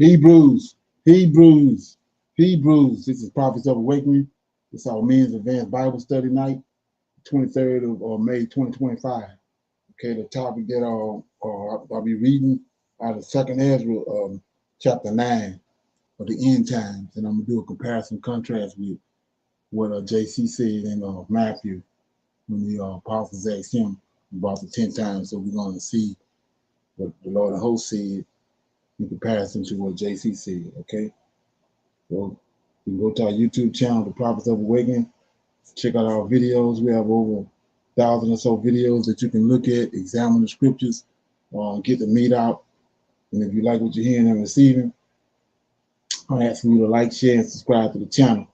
Hebrews, Hebrews, Hebrews. This is Prophets of Awakening. This is our men's advanced Bible study night, 23rd of May, 2025. Okay, the topic that I'll be reading out of Second Ezra, chapter 9 of the end times, and I'm gonna do a comparison contrast with what JC said in Matthew when the apostles asked him about the 10 times. So we're gonna see what the Lord of hosts said in comparison to what JC said. Okay, so you can go to our YouTube channel, The Prophets of Awakening. Check out our videos. We have over 1,000 or so videos that you can look at, examine the scriptures, get the meat out. And if you like what you're hearing and receiving, I ask you to like, share, and subscribe to the channel.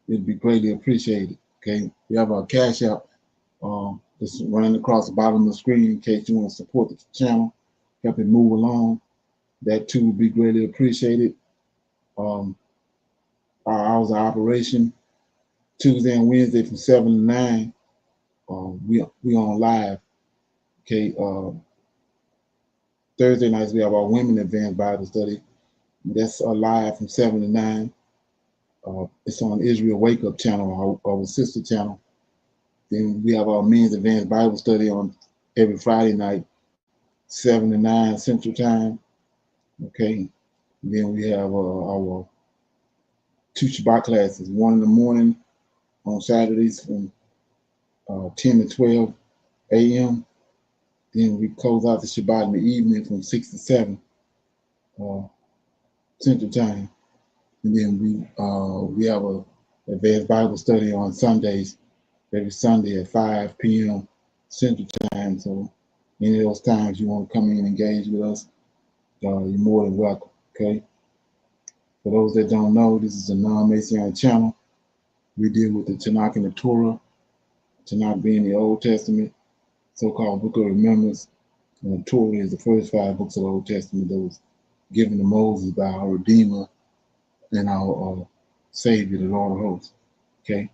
It'd be greatly appreciated. Okay, we have our Cash App just running across the bottom of the screen in case you want to support the channel, help it move along. That too would be greatly appreciated. Our hours of operation, Tuesday and Wednesday from 7 to 9. We on live. Okay. Thursday nights we have our Women Advanced Bible Study. That's live from 7 to 9. It's on Israel Wake Up channel, our sister channel. Then we have our Men's Advanced Bible Study on every Friday night, 7 to 9 Central Time. Okay. Then we have our 2 Shabbat classes, 1 in the morning on Saturdays from 10 to 12 a.m. Then we close out the Shabbat in the evening from 6 to 7 Central Time. And then we have a advanced Bible study on Sundays, every Sunday at 5 p.m. Central Time. So any of those times you want to come in and engage with us, you're more than welcome. Okay. For those that don't know, this is a non-Messianic channel. We deal with the Tanakh and the Torah, Tanakh being the Old Testament, so-called Book of Remembrance, and the Torah is the first 5 books of the Old Testament that was given to Moses by our Redeemer and our Savior, the Lord of hosts. Okay,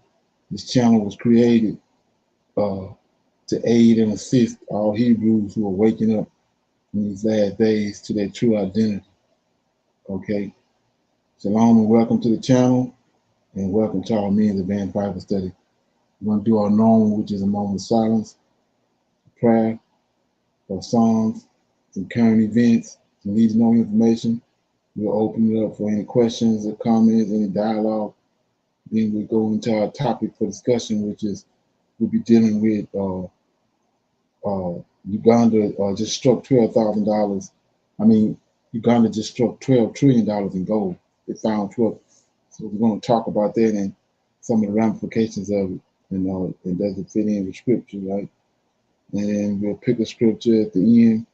this channel was created to aid and assist all Hebrews who are waking up in these last days to their true identity. Okay, shalom and welcome to the channel, and welcome to our Men's Advanced Bible Study. We're going to do our normal, which is a moment of silence, prayer, or songs, some current events, some need to know information. We'll open it up for any questions or comments, any dialogue. Then we go into our topic for discussion, which is we'll be dealing with Uganda just struck $12,000. I mean, Uganda just struck $12 trillion in gold. They found 12. So we're going to talk about that and some of the ramifications of it, and does it fit in with scripture, right? And we'll pick a scripture at the end,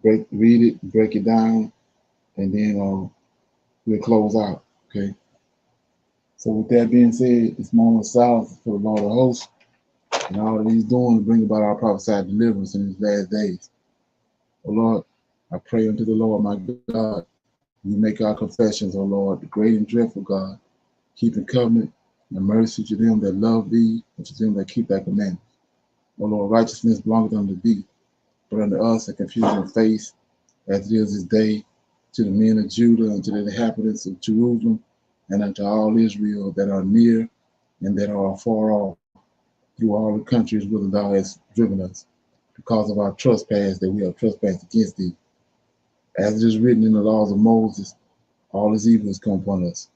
read it, break it down, and then we'll close out. Okay. So with that being said, it's moment of silence for the Lord of hosts, and all that he's doing to bring about our prophesied deliverance in these last days. Oh Lord, I pray unto the Lord, my God, you make our confessions, O Lord, the great and dreadful God, keeping covenant and mercy to them that love thee, and to them that keep thy commandments. O Lord, righteousness belongeth unto thee, but unto us a confusion of face, as it is this day, to the men of Judah, and to the inhabitants of Jerusalem, and unto all Israel that are near and that are far off, through all the countries whither thou hast driven us, because of our trespass that we have trespassed against thee. As it is written in the laws of Moses, all his evil has come upon us,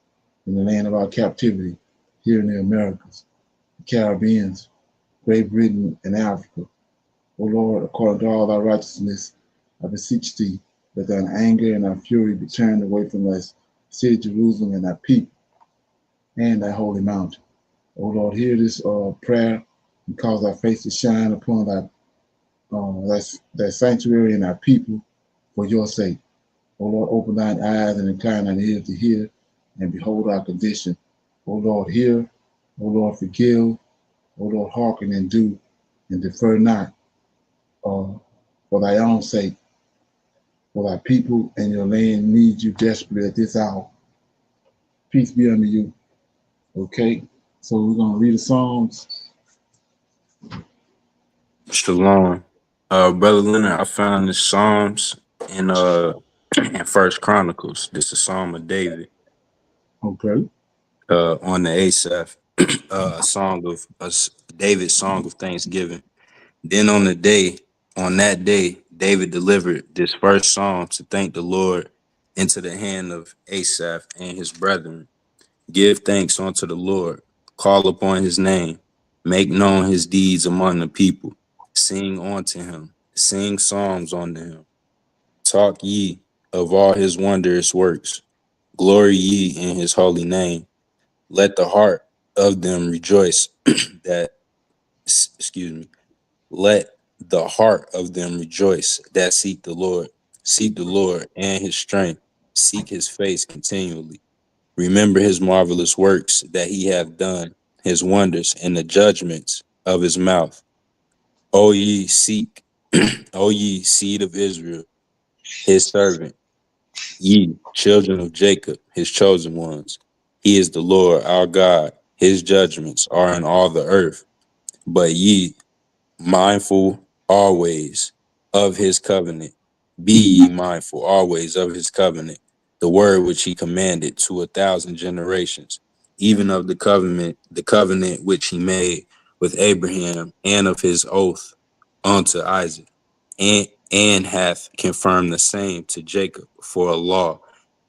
in the land of our captivity, here in the Americas, the Caribbean, Great Britain, and Africa. O Lord, according to all thy righteousness, I beseech thee, that thine anger and thy fury be turned away from thy city Jerusalem and thy people, and thy holy mountain. O Lord, hear this prayer, and cause thy face to shine upon thy sanctuary and thy people for your sake. O Lord, open thine eyes and incline thine ears to hear, and behold our condition. O Lord, hear. O Lord, forgive. O Lord, hearken and do, and defer not, for thy own sake. For thy people and your land need you desperately at this hour. Peace be unto you. Okay, so we're going to read the Psalms. Shalom. Brother Leonard, I found the Psalms in in First Chronicles. This is a Psalm of David, Okay. on the Asaph, a song of David's song of thanksgiving. Then on that day, David delivered this first psalm to thank the Lord into the hand of Asaph and his brethren. Give thanks unto the Lord, call upon his name, make known his deeds among the people. Sing unto him, sing psalms unto him. Talk ye of all his wondrous works. Glory ye in his holy name. Let the heart of them rejoice that, excuse me, let the heart of them rejoice that seek the Lord. Seek the Lord and his strength. Seek his face continually. Remember his marvelous works that he hath done, his wonders and the judgments of his mouth. O ye seek, O ye seed of Israel, his servant, ye children of Jacob, his chosen ones. He is the Lord our God. His judgments are in all the earth. But ye mindful always of his covenant. Be ye mindful always of his covenant, the word which he commanded to 1,000 generations, even of the covenant which he made with Abraham, and of his oath unto Isaac, and hath confirmed the same to Jacob for a law,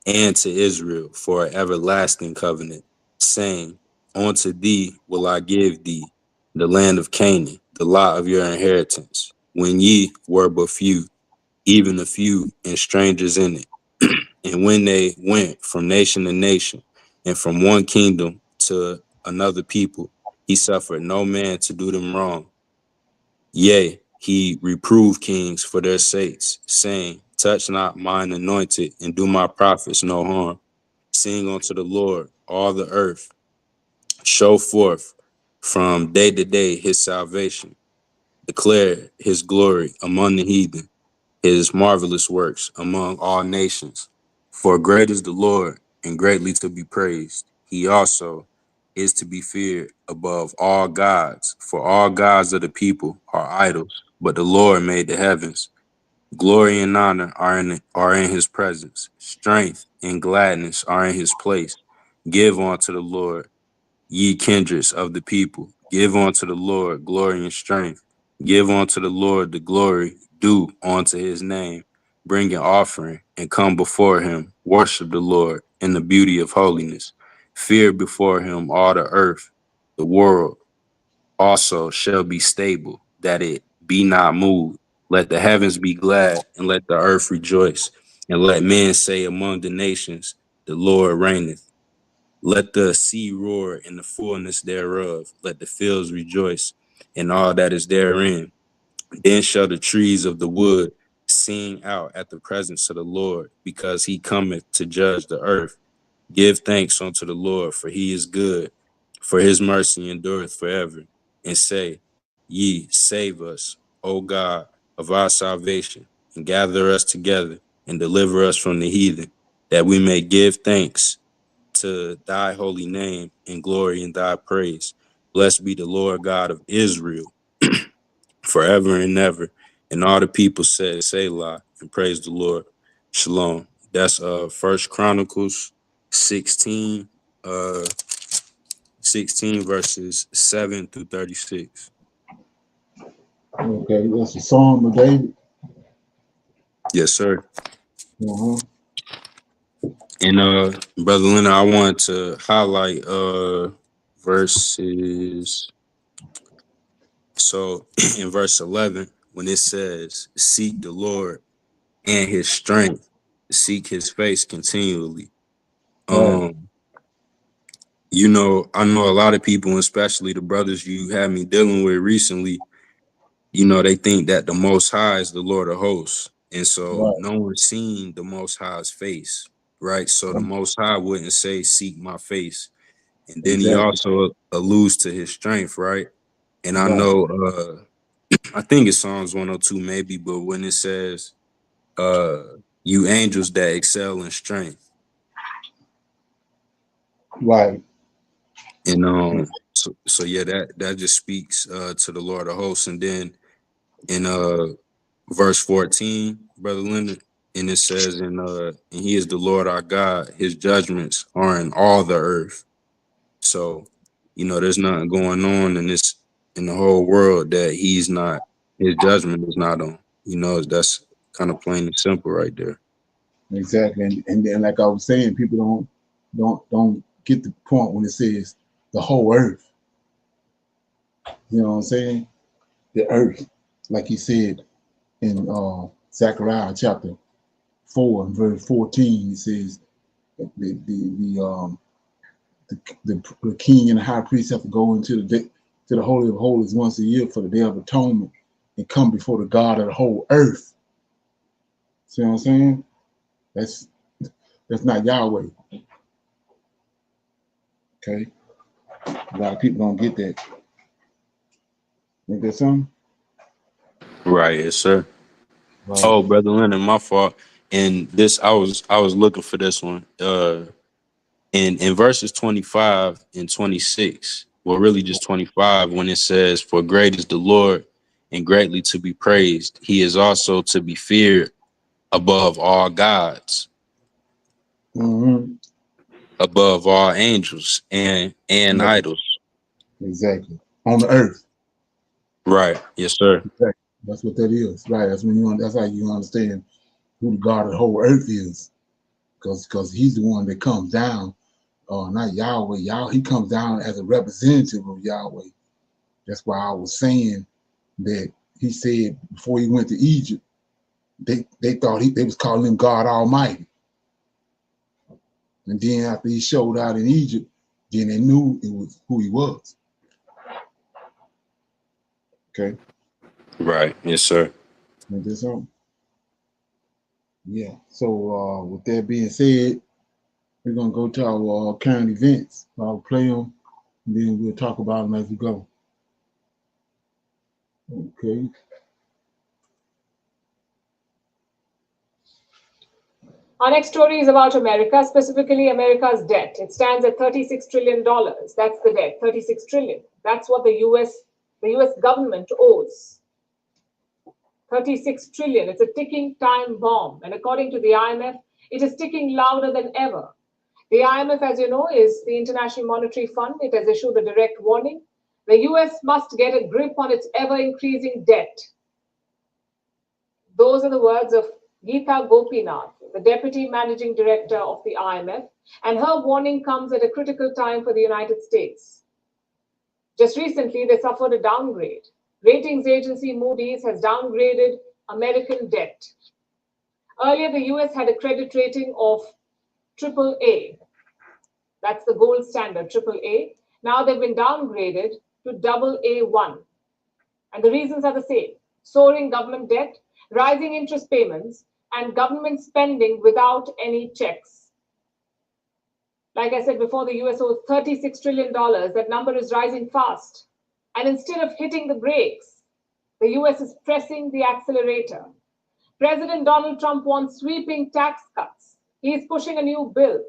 and to Israel for an everlasting covenant, saying, unto thee will I give thee the land of Canaan, the lot of your inheritance, when ye were but few, even a few, and strangers in it. And when they went from nation to nation, and from one kingdom to another people, he suffered no man to do them wrong. Yea, he reproved kings for their sakes, saying, touch not mine anointed, and do my prophets no harm. Sing unto the Lord all the earth, show forth from day to day his salvation. Declare his glory among the heathen, his marvelous works among all nations. For great is the Lord, and greatly to be praised. He also is to be feared above all gods, for all gods of the people are idols, but the Lord made the heavens. Glory and honor are in his presence. Strength and gladness are in his place. Give unto the Lord, ye kindreds of the people. Give unto the Lord glory and strength. Give unto the Lord the glory due unto his name. Bring an offering and come before him. Worship the Lord in the beauty of holiness. Fear before him all the earth. The world also shall be stable, that it be not moved. Let the heavens be glad, and let the earth rejoice. And let men say among the nations, the Lord reigneth. Let the sea roar in the fullness thereof. Let the fields rejoice in all that is therein. Then shall the trees of the wood sing out at the presence of the Lord, because he cometh to judge the earth. Give thanks unto the Lord, for he is good, for his mercy endureth forever. And say, ye, save us, O God of our salvation, and gather us together, and deliver us from the heathen, that we may give thanks to thy holy name and glory in thy praise. Blessed be the Lord God of Israel forever and ever. And all the people said, Selah, and praise the Lord. Shalom. That's First Chronicles 16, uh 16 verses 7 through 36. Okay. That's a Psalm of David. Yes, sir. Uh-huh. And Brother Leonard, I wanted to highlight verses. So in verse 11, when it says, seek the Lord and his strength, seek his face continually. Right. Um, I know a lot of people, especially the brothers you had me dealing with recently, they think that the Most High is the Lord of hosts. And so Right. no one's seen the Most High's face, right? So the Most High wouldn't say, seek my face. And then he Exactly. also alludes to his strength, right? And I Right. know, I think it's Psalms 102 maybe, but when it says, uh, you angels that excel in strength, Right. and so yeah, that just speaks to the Lord of hosts. And then in verse 14, Brother Leonard, and it says and he is the Lord our God. His judgments are in all the earth. So, there's nothing going on in the whole world that his judgment is not on. That's kind of plain and simple right there. Exactly. And then like I was saying, people don't get the point when it says the whole earth. You know what I'm saying? The earth, like he said in Zechariah chapter 4 and verse 14, he says the king and the high priest have to go into to the holy of holies once a year for the day of atonement and come before the God of the whole earth. See what I'm saying? That's that's not Yahweh. Okay, a lot of people don't get that. Ain't that something? Right, yes, sir. Right. Oh, brother Leonard, my fault. And this, I was looking for this one. In verses 25 and 26, well, really just 25, when it says, "For great is the Lord, and greatly to be praised. He is also to be feared above all gods, Mm-hmm. above all angels, and Yeah, idols." exactly. On the earth. Right. Yes, sir. Exactly. That's what that is. Right. That's how you understand who the God of the whole earth is. Because he's the one that comes down, not Yahweh. He comes down as a representative of Yahweh. That's why I was saying that he said before he went to Egypt, they thought they was calling him God Almighty. And then after he showed out in Egypt, then they knew it was who he was. Okay. Right. Yes, sir. And this yeah. So with that being said, we're gonna go to our current events. I'll play them, and then we'll talk about them as we go. Okay. Our next story is about America, specifically America's debt. It stands at $36 trillion. That's the debt, 36 trillion. That's what the US government owes. 36 trillion. It's a ticking time bomb. And according to the IMF, it is ticking louder than ever. The IMF, as you know, is the International Monetary Fund. It has issued a direct warning. The US must get a grip on its ever increasing debt. Those are the words of Geeta Gopinath, the Deputy Managing Director of the IMF, and her warning comes at a critical time for the United States. Just recently, they suffered a downgrade. Ratings agency Moody's has downgraded American debt. Earlier, the US had a credit rating of AAA. That's the gold standard, AAA. Now they've been downgraded to AA1. And the reasons are the same: soaring government debt, rising interest payments, and government spending without any checks. Like I said before, the US owes $36 trillion. That number is rising fast. And instead of hitting the brakes, the US is pressing the accelerator. President Donald Trump wants sweeping tax cuts. He is pushing a new bill,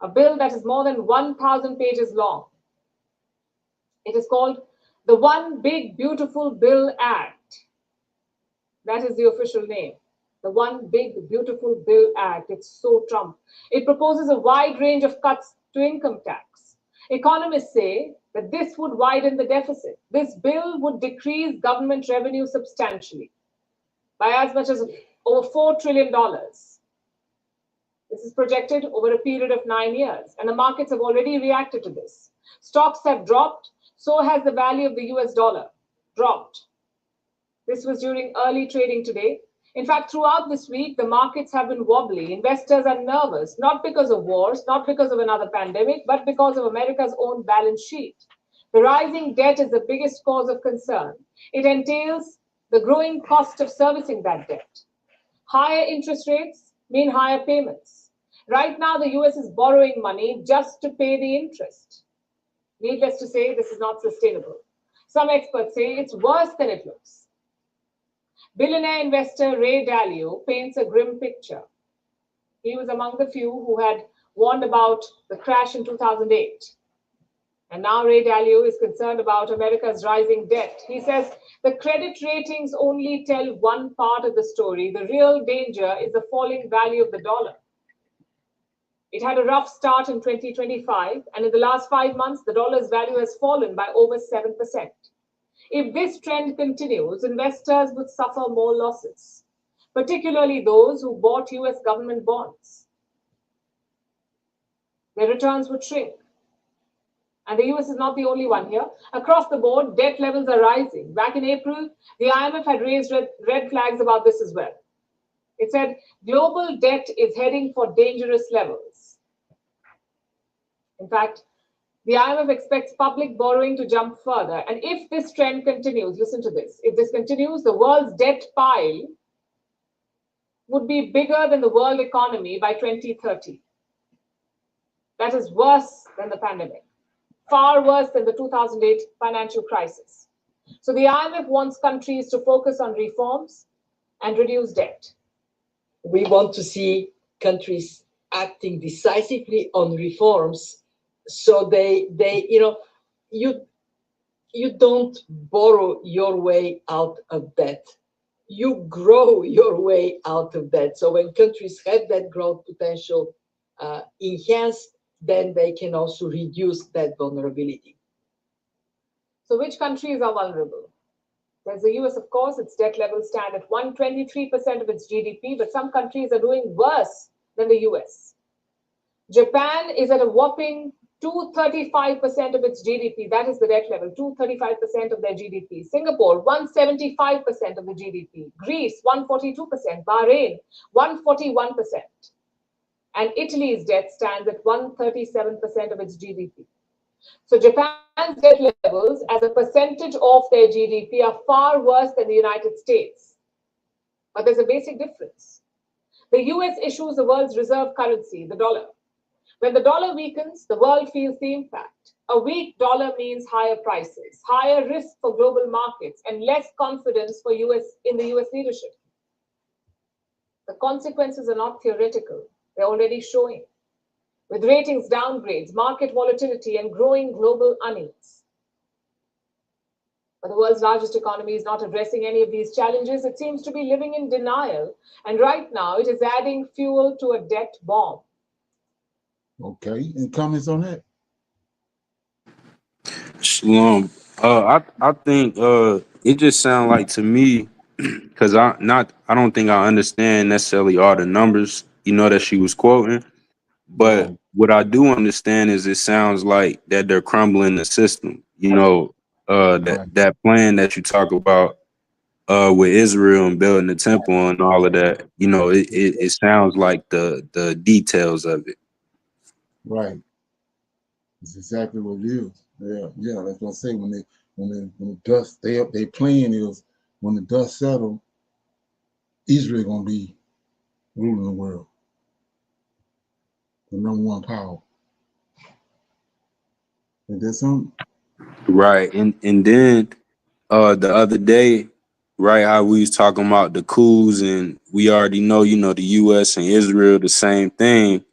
a bill that is more than 1,000 pages long. It is called the One Big Beautiful Bill Act. That is the official name. The One Big Beautiful Bill Act. It's so Trump. It proposes a wide range of cuts to income tax. Economists say that this would widen the deficit. This bill would decrease government revenue substantially by as much as over $4 trillion. This is projected over a period of 9 years, and the markets have already reacted to this. Stocks have dropped, so has the value of the US dollar dropped. This was during early trading today. In fact, throughout this week, the markets have been wobbly. Investors are nervous, not because of wars, not because of another pandemic, but because of America's own balance sheet. The rising debt is the biggest cause of concern. It entails the growing cost of servicing that debt. Higher interest rates mean higher payments. Right now, the US is borrowing money just to pay the interest. Needless to say, this is not sustainable. Some experts say it's worse than it looks. Billionaire investor Ray Dalio paints a grim picture. He was among the few who had warned about the crash in 2008. And now Ray Dalio is concerned about America's rising debt. He says the credit ratings only tell one part of the story. The real danger is the falling value of the dollar. It had a rough start in 2025, and in the last 5 months, the dollar's value has fallen by over 7%. If this trend continues, investors would suffer more losses, particularly those who bought US government bonds. Their returns would shrink. And the US is not the only one here. Across the board, debt levels are rising. Back in April, the IMF had raised red flags about this as well. It said global debt is heading for dangerous levels. In fact, the IMF expects public borrowing to jump further. And if this trend continues, listen to this, if this continues, the world's debt pile would be bigger than the world economy by 2030. That is worse than the pandemic, far worse than the 2008 financial crisis. So the IMF wants countries to focus on reforms and reduce debt. We want to see countries acting decisively on reforms, so you don't borrow your way out of debt. You grow your way out of debt. So when countries have that growth potential enhanced, then they can also reduce that vulnerability. So which countries are vulnerable? There's the US, of course. Its debt levels stand at 123% of its GDP, but some countries are doing worse than the US. Japan is at a whopping 235% of its GDP. That is the debt level, 235% of their GDP. Singapore, 175% of the GDP. Greece, 142%. Bahrain, 141%. And Italy's debt stands at 137% of its GDP. So Japan's debt levels as a percentage of their GDP are far worse than the United States. But there's a basic difference. The US issues the world's reserve currency, the dollar. When the dollar weakens, the world feels the impact. A weak dollar means higher prices, higher risk for global markets, and less confidence for in the US leadership. The consequences are not theoretical. They're already showing, with ratings downgrades, market volatility, and growing global unease. But the world's largest economy is not addressing any of these challenges. It seems to be living in denial. And right now, it is adding fuel to a debt bomb. Okay, any comments on that? Shalom. I think it just sounds like to me, because I don't think I understand necessarily all the numbers, that she was quoting. But Right. what I do understand is it sounds like that they're crumbling the system. Right. That plan that you talk about with Israel and building the temple and all of that. It sounds like the details of it. Right. It's exactly what it is. Yeah. That's what I say. When the dust, they plan is when the dust settles, Israel gonna be ruling the world, the number one power. And that's something. Right. And then the other day, right, how we was talking about the coups, and we already know, the US and Israel, the same thing.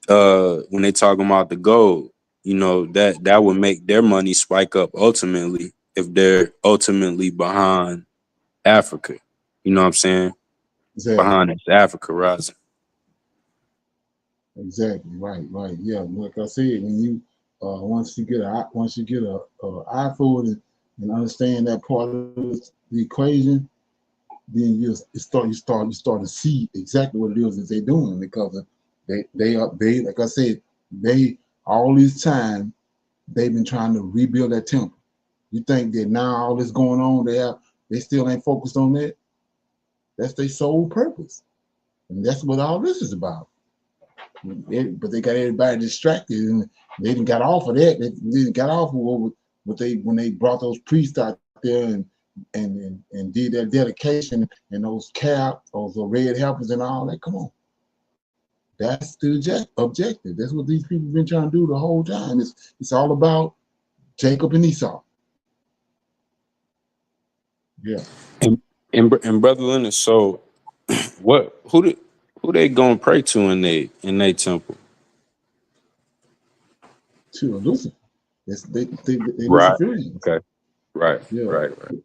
When they talking about the gold, that would make their money spike up ultimately if they're ultimately behind Africa. You know what I'm saying? Exactly. Behind this Africa rising. Exactly. Right. Yeah. Like I said, when you once you get a eye for it and understand that part of the equation, then you start to see exactly what it is that they're doing, because they like I said, they all this time they've been trying to rebuild that temple. You think that now all this going on, they still ain't focused on that? That's their sole purpose, and that's what all this is about. But they got everybody distracted, and they didn't got off of that. They didn't got off of what they when they brought those priests out there and did that dedication, and those red helpers and all that. Come on, that's the objective. That's what these people have been trying to do the whole time. It's all about Jacob and Esau. Yeah. And brother Leonard, so who they gonna pray to in they temple? To Lucifer. They Right. Luciferians. Okay. Right. Yeah, Right. Right.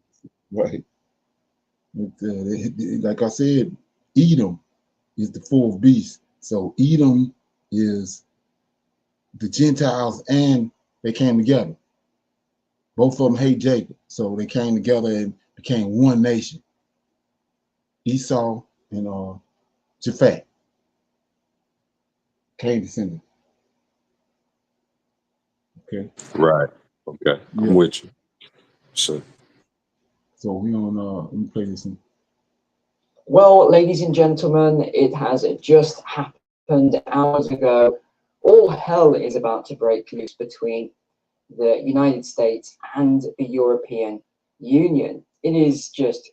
right. But, like I said, Edom is the fourth beast. So Edom is the Gentiles, and they came together. Both of them hate Jacob, so they came together and became one nation. Esau and Japhet, Cain descendant. Okay, Right. Okay. I'm yeah. with you. So So we on. Let me play this one. Well, ladies and gentlemen, it has just happened hours ago. All hell is about to break loose between the United States and the European Union. It is just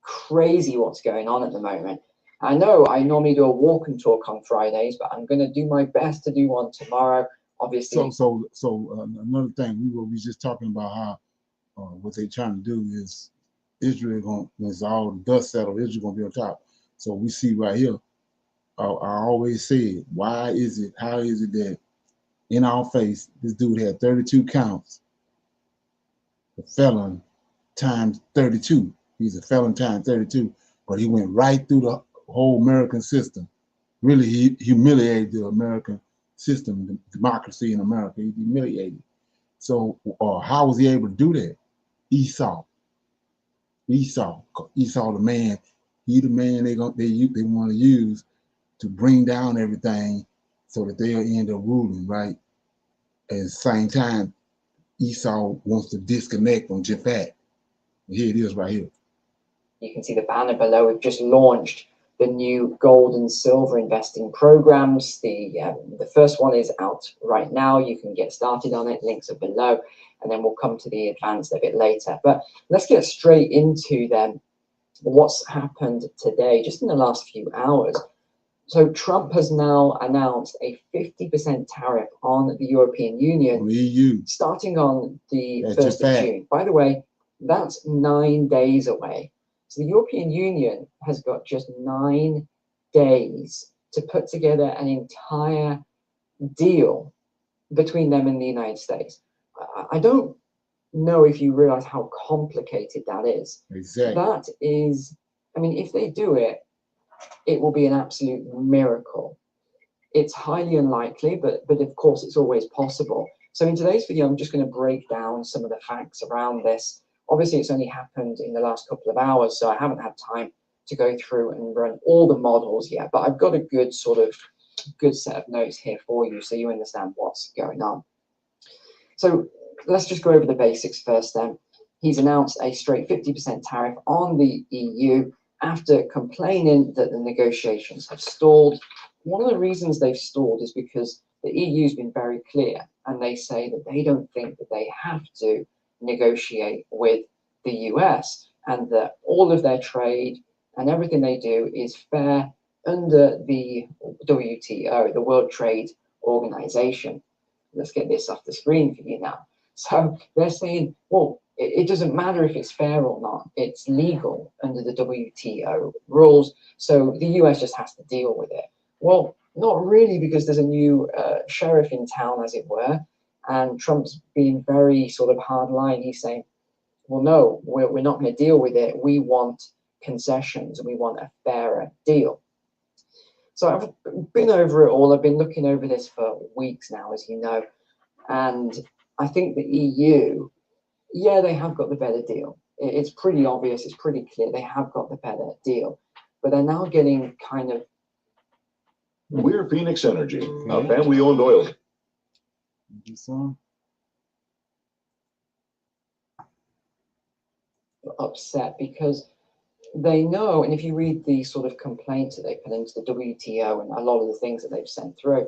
crazy what's going on at the moment. I know I normally do a walk and talk on Fridays, but I'm going to do my best to do one tomorrow. Obviously, Another thing we were just talking about how what they trying to do is Israel going once all the dust settled, Israel gonna be on top. So we see right here. I always said, why is it? How is it that in our face this dude had 32 counts, a felon times 32. He's a felon times 32, but he went right through the whole American system. Really, he humiliated the American system, the democracy in America. He humiliated. So, how was he able to do that? Esau, Esau, the man. He the man they want to use to bring down everything, so that they'll end up ruling, right? At the same time, Esau wants to disconnect from Japhet. Here it is, right here. you can see the banner below. We've just launched the new gold and silver investing programs. The first one is out right now. You can get started on it. Links are below, and then we'll come to the advanced a bit later. But let's get straight into them. What's happened today, just in the last few hours. So Trump has now announced a 50% tariff on the European Union, On the EU. starting on the That's 1st just of that. June. By the way, that's 9 days away. So the European Union has got just 9 days to put together an entire deal between them and the United States. I don't know if you realize how complicated that is. Exactly. That is, I mean, if they do it, it will be an absolute miracle. It's highly unlikely, but of course it's always possible. So in today's video, I'm just going to break down some of the facts around this. Obviously, it's only happened in the last couple of hours, so I haven't had time to go through and run all the models yet, but I've got a good set of notes here for you so you understand what's going on. So let's just go over the basics first then. He's announced a straight 50% tariff on the EU after complaining that the negotiations have stalled. One of the reasons they've stalled is because the EU's been very clear, and they say that they don't think that they have to negotiate with the US, and that all of their trade and everything they do is fair under the WTO, the World Trade Organization. Let's get this off the screen for you now. So they're saying, well, it doesn't matter if it's fair or not. It's legal under the WTO rules. So the US just has to deal with it. Well, not really, because there's a new sheriff in town, as it were. And Trump's being very sort of hardline. He's saying, well, no, we're not going to deal with it. We want concessions. We want a fairer deal. So I've been over it all. I've been looking over this for weeks now, as you know. And I think the EU, yeah, they have got the better deal. It's pretty obvious. It's pretty clear. They have got the better deal. But they're now getting kind of... We're Phoenix Energy, a family-owned oil. upset because they know, and if you read the sort of complaints that they put into the WTO and a lot of the things that they've sent through,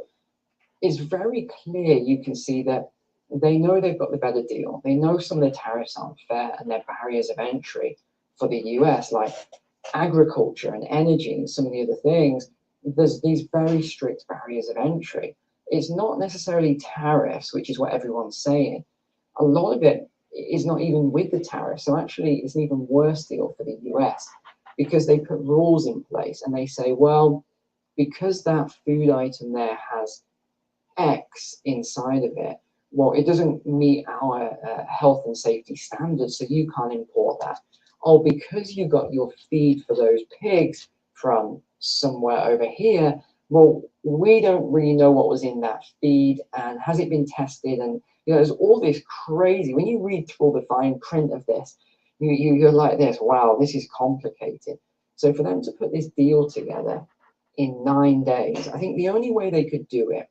it's very clear. You can see that they know they've got the better deal. They know some of the tariffs aren't fair and they're barriers of entry for the US, like agriculture and energy and some of the other things. There's these very strict barriers of entry. It's not necessarily tariffs, which is what everyone's saying. A lot of it is not even with the tariffs. So actually, it's an even worse deal for the US because they put rules in place and they say, well, because that food item there has X inside of it, well, it doesn't meet our health and safety standards, so you can't import that. Oh, because you got your feed for those pigs from somewhere over here, well, we don't really know what was in that feed, and has it been tested? And there's all this crazy, when you read through the fine print of this, you're like this, wow, this is complicated. So for them to put this deal together in 9 days, I think the only way they could do it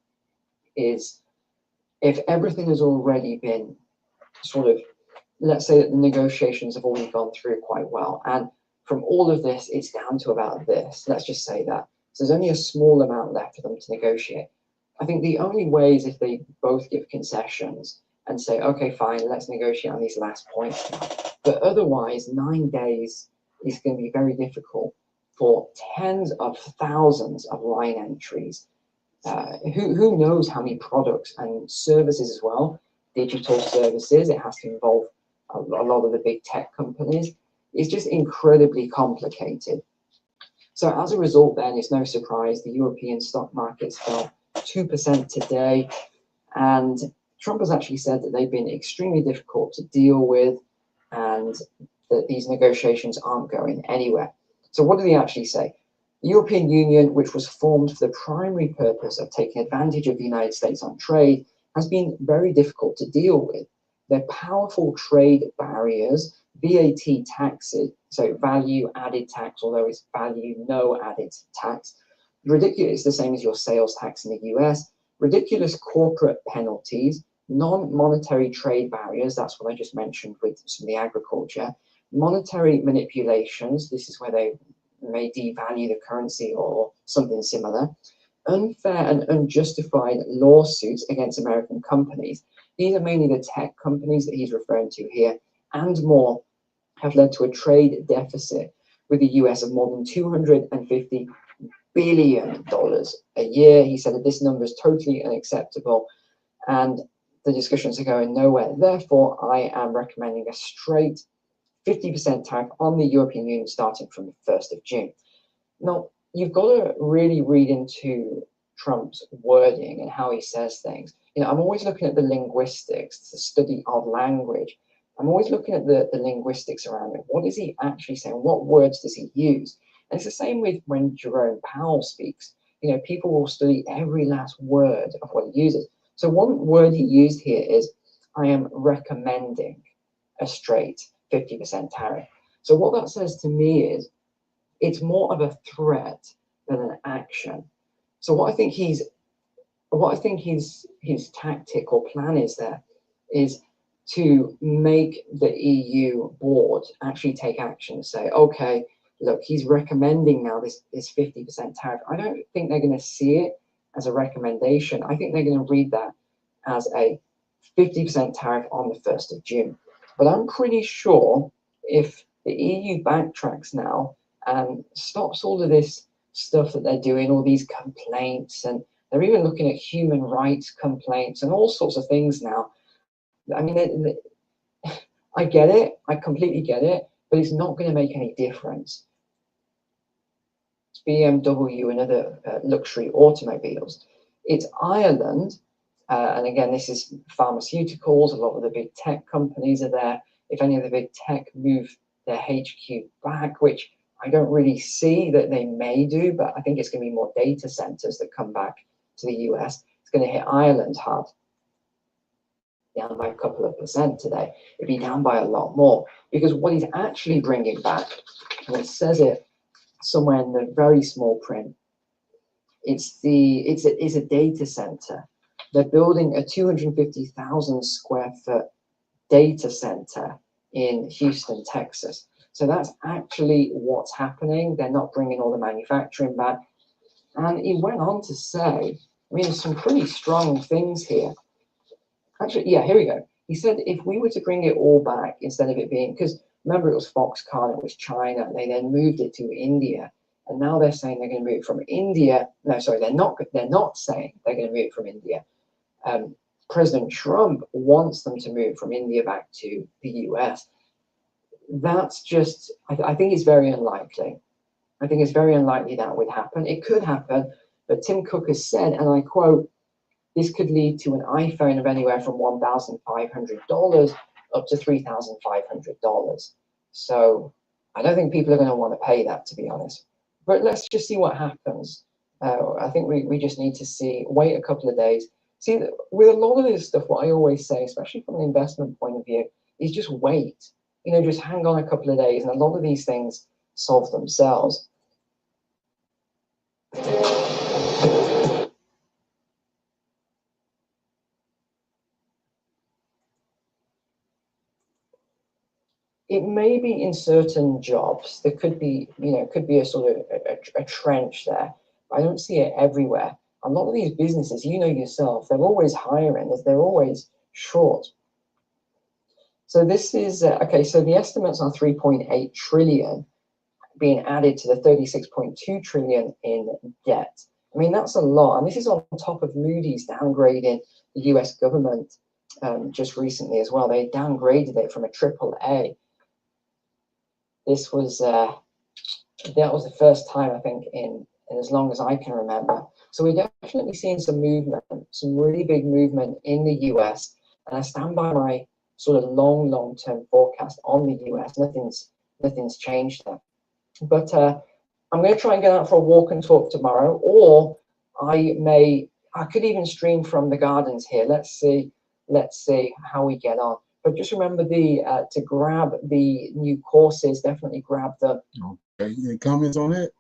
is if everything has already been sort of, let's say that the negotiations have already gone through quite well, and from all of this, it's down to about this. Let's just say that. So there's only a small amount left for them to negotiate. I think the only way is if they both give concessions and say, okay, fine, let's negotiate on these last points. But otherwise, 9 days is going to be very difficult for tens of thousands of line entries. Who knows how many products and services as well, digital services, it has to involve a lot of the big tech companies. It's just incredibly complicated. So as a result, then, it's no surprise the European stock markets fell 2% today. And Trump has actually said that they've been extremely difficult to deal with and that these negotiations aren't going anywhere. So what did he actually say? The European Union, which was formed for the primary purpose of taking advantage of the United States on trade, has been very difficult to deal with. Their powerful trade barriers, VAT taxes, so value added tax, although it's value no added tax, ridiculous, it's the same as your sales tax in the US, ridiculous corporate penalties, non-monetary trade barriers, that's what I just mentioned with some of the agriculture, monetary manipulations, this is where they may devalue the currency or something similar, unfair and unjustified lawsuits against American companies. These are mainly the tech companies that he's referring to here, and more, have led to a trade deficit with the US of more than $250 billion a year. He said that this number is totally unacceptable and the discussions are going nowhere. Therefore, I am recommending a straight 50% tariff on the European Union starting from the 1st of June. Now, you've got to really read into Trump's wording and how he says things. I'm always looking at the linguistics, the study of language. I'm always looking at the linguistics around it. What is he actually saying? What words does he use? And it's the same with when Jerome Powell speaks. People will study every last word of what he uses. So one word he used here is, I am recommending a straight 50% tariff. So what that says to me is, it's more of a threat than an action. So what I think his tactic or plan is there is to make the EU board actually take action and say, okay, look, he's recommending now this 50% tariff. I don't think they're going to see it as a recommendation. I think they're going to read that as a 50% tariff on the 1st of June. But I'm pretty sure if the EU backtracks now and stops all of this stuff that they're doing, all these complaints, and they're even looking at human rights complaints and all sorts of things now. I mean, I get it, I completely get it, but it's not going to make any difference. It's BMW and other luxury automobiles. It's Ireland, and again, this is pharmaceuticals, a lot of the big tech companies are there. If any of the big tech move their HQ back, which I don't really see that they may do, but I think it's going to be more data centers that come back to the US. It's going to hit Ireland hard, down by a couple of percent today. It'd be down by a lot more, because what he's actually bringing back, and it says it somewhere in the very small print, it's a data center. They're building a 250,000 square foot data center in Houston, Texas. So that's actually what's happening. They're not bringing all the manufacturing back. And he went on to say, there's some pretty strong things here. Actually, yeah, here we go. He said, if we were to bring it all back, instead of it being, because remember it was Foxconn, it was China, and they then moved it to India. And now they're saying they're going to move it from India. No, sorry, they're not saying they're going to move it from India. President Trump wants them to move from India back to the US. That's just, I think it's very unlikely. I think it's very unlikely that would happen. It could happen, but Tim Cook has said, and I quote, this could lead to an iPhone of anywhere from $1,500 up to $3,500. So I don't think people are going to want to pay that, to be honest. But let's just see what happens. I think we just need to wait a couple of days. See, with a lot of this stuff, what I always say, especially from an investment point of view, is just wait. You know, just hang on a couple of days, and a lot of these things solve themselves. It may be in certain jobs. There could be, you know, could be a sort of a trench there. I don't see it everywhere. A lot of these businesses, you know yourself, they're always hiring, they're always short. So this is, okay, so the estimates are 3.8 trillion being added to the 36.2 trillion in debt. I mean, that's a lot. And this is on top of Moody's downgrading the US government just recently as well. They downgraded it from a AAA. This was, that was the first time, I think, in as long as I can remember. So we're definitely seeing some movement, some really big movement in the US. And I stand by my sort of long-term forecast on the US. Nothing's changed there. But I'm going to try and get out for a walk and talk tomorrow, or I could even stream from the gardens here. Let's see how we get on. But just remember to grab the new courses. Definitely grab them. Okay, any comments on that?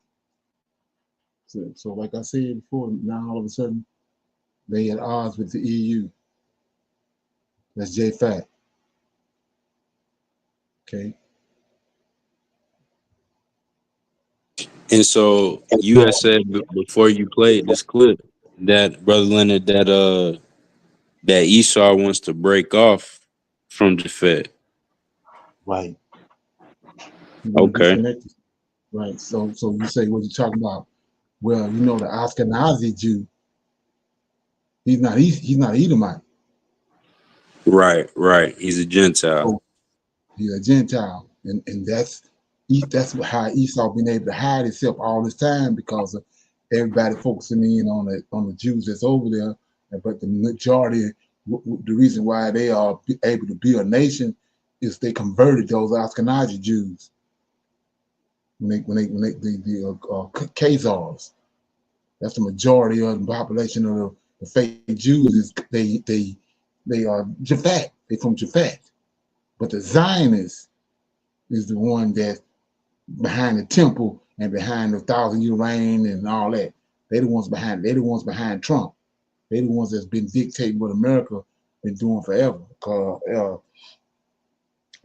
So like I said before, now all of a sudden they at odds with the EU. That's J-Fact. Okay. And so you had said before you played this clip that Brother Leonard that Esau wants to break off from the Fed. Right. Okay. Disconnected. Right. So you say what you're talking about. Well, you know, the Ashkenazi Jew, he's not Edomite. Right. He's a Gentile. So he's a Gentile. And that's how Esau been able to hide himself all this time, because of everybody focusing in on the Jews that's over there. But the majority, the reason why they are able to be a nation is they converted those Ashkenazi Jews. When they the Khazars. That's the majority of the population of the fake Jews. Is they are Japhet. They from Japhet. But the Zionists is the one that's behind the temple and behind the 1,000-year reign and all that. They're the ones behind Trump. They're the ones that's been dictating what America been doing forever.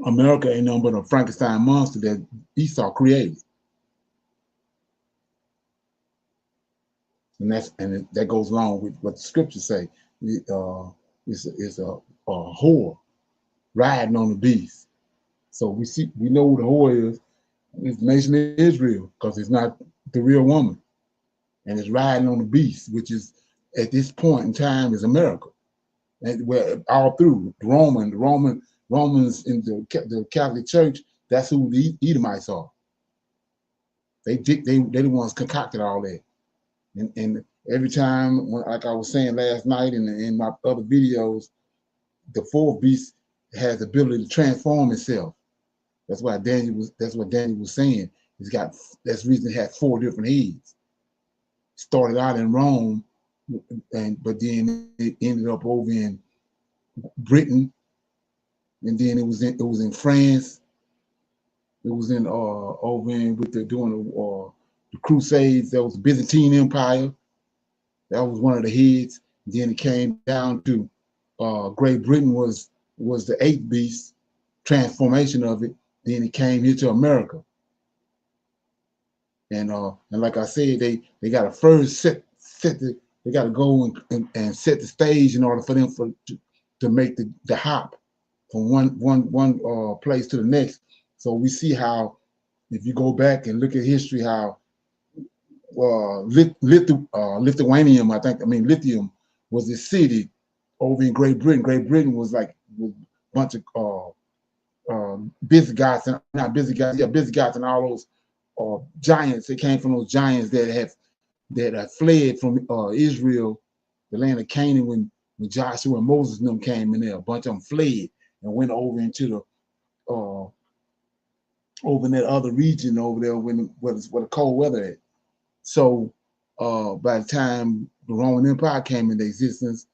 America ain't nothing but a Frankenstein monster that Esau created. And that goes along with what the scriptures say. It's a whore riding on the beast. So we know who the whore is. It's the nation of Israel, because it's not the real woman, and it's riding on the beast, which is at this point in time is America, and we're all through the Romans in the Catholic Church. That's who the Edomites are. They're the ones concocted all that. And every time, like I was saying last night in my other videos, the fourth beast has the ability to transform itself. That's what Daniel was saying. That's the reason it had 4 different heads. Started out in Rome, but then it ended up over in Britain, and then it was in France. It was in over in with doing the Crusades. That was the Byzantine Empire. That was one of the heads. Then it came down to Great Britain was the 8th beast, transformation of it. Then it came here to America. And like I said, they got to first they got to go and set the stage in order for them to make the hop from one place to the next. So we see how, if you go back and look at history, how lithium was a city over in Great Britain. Great Britain was like a bunch of Visigoths and all those giants. They came from those giants that have fled from Israel the land of Canaan when Joshua and Moses and them came in there. A bunch of them fled and went over into the over in that other region over there where the cold weather at. So by the time the Roman Empire came into existence,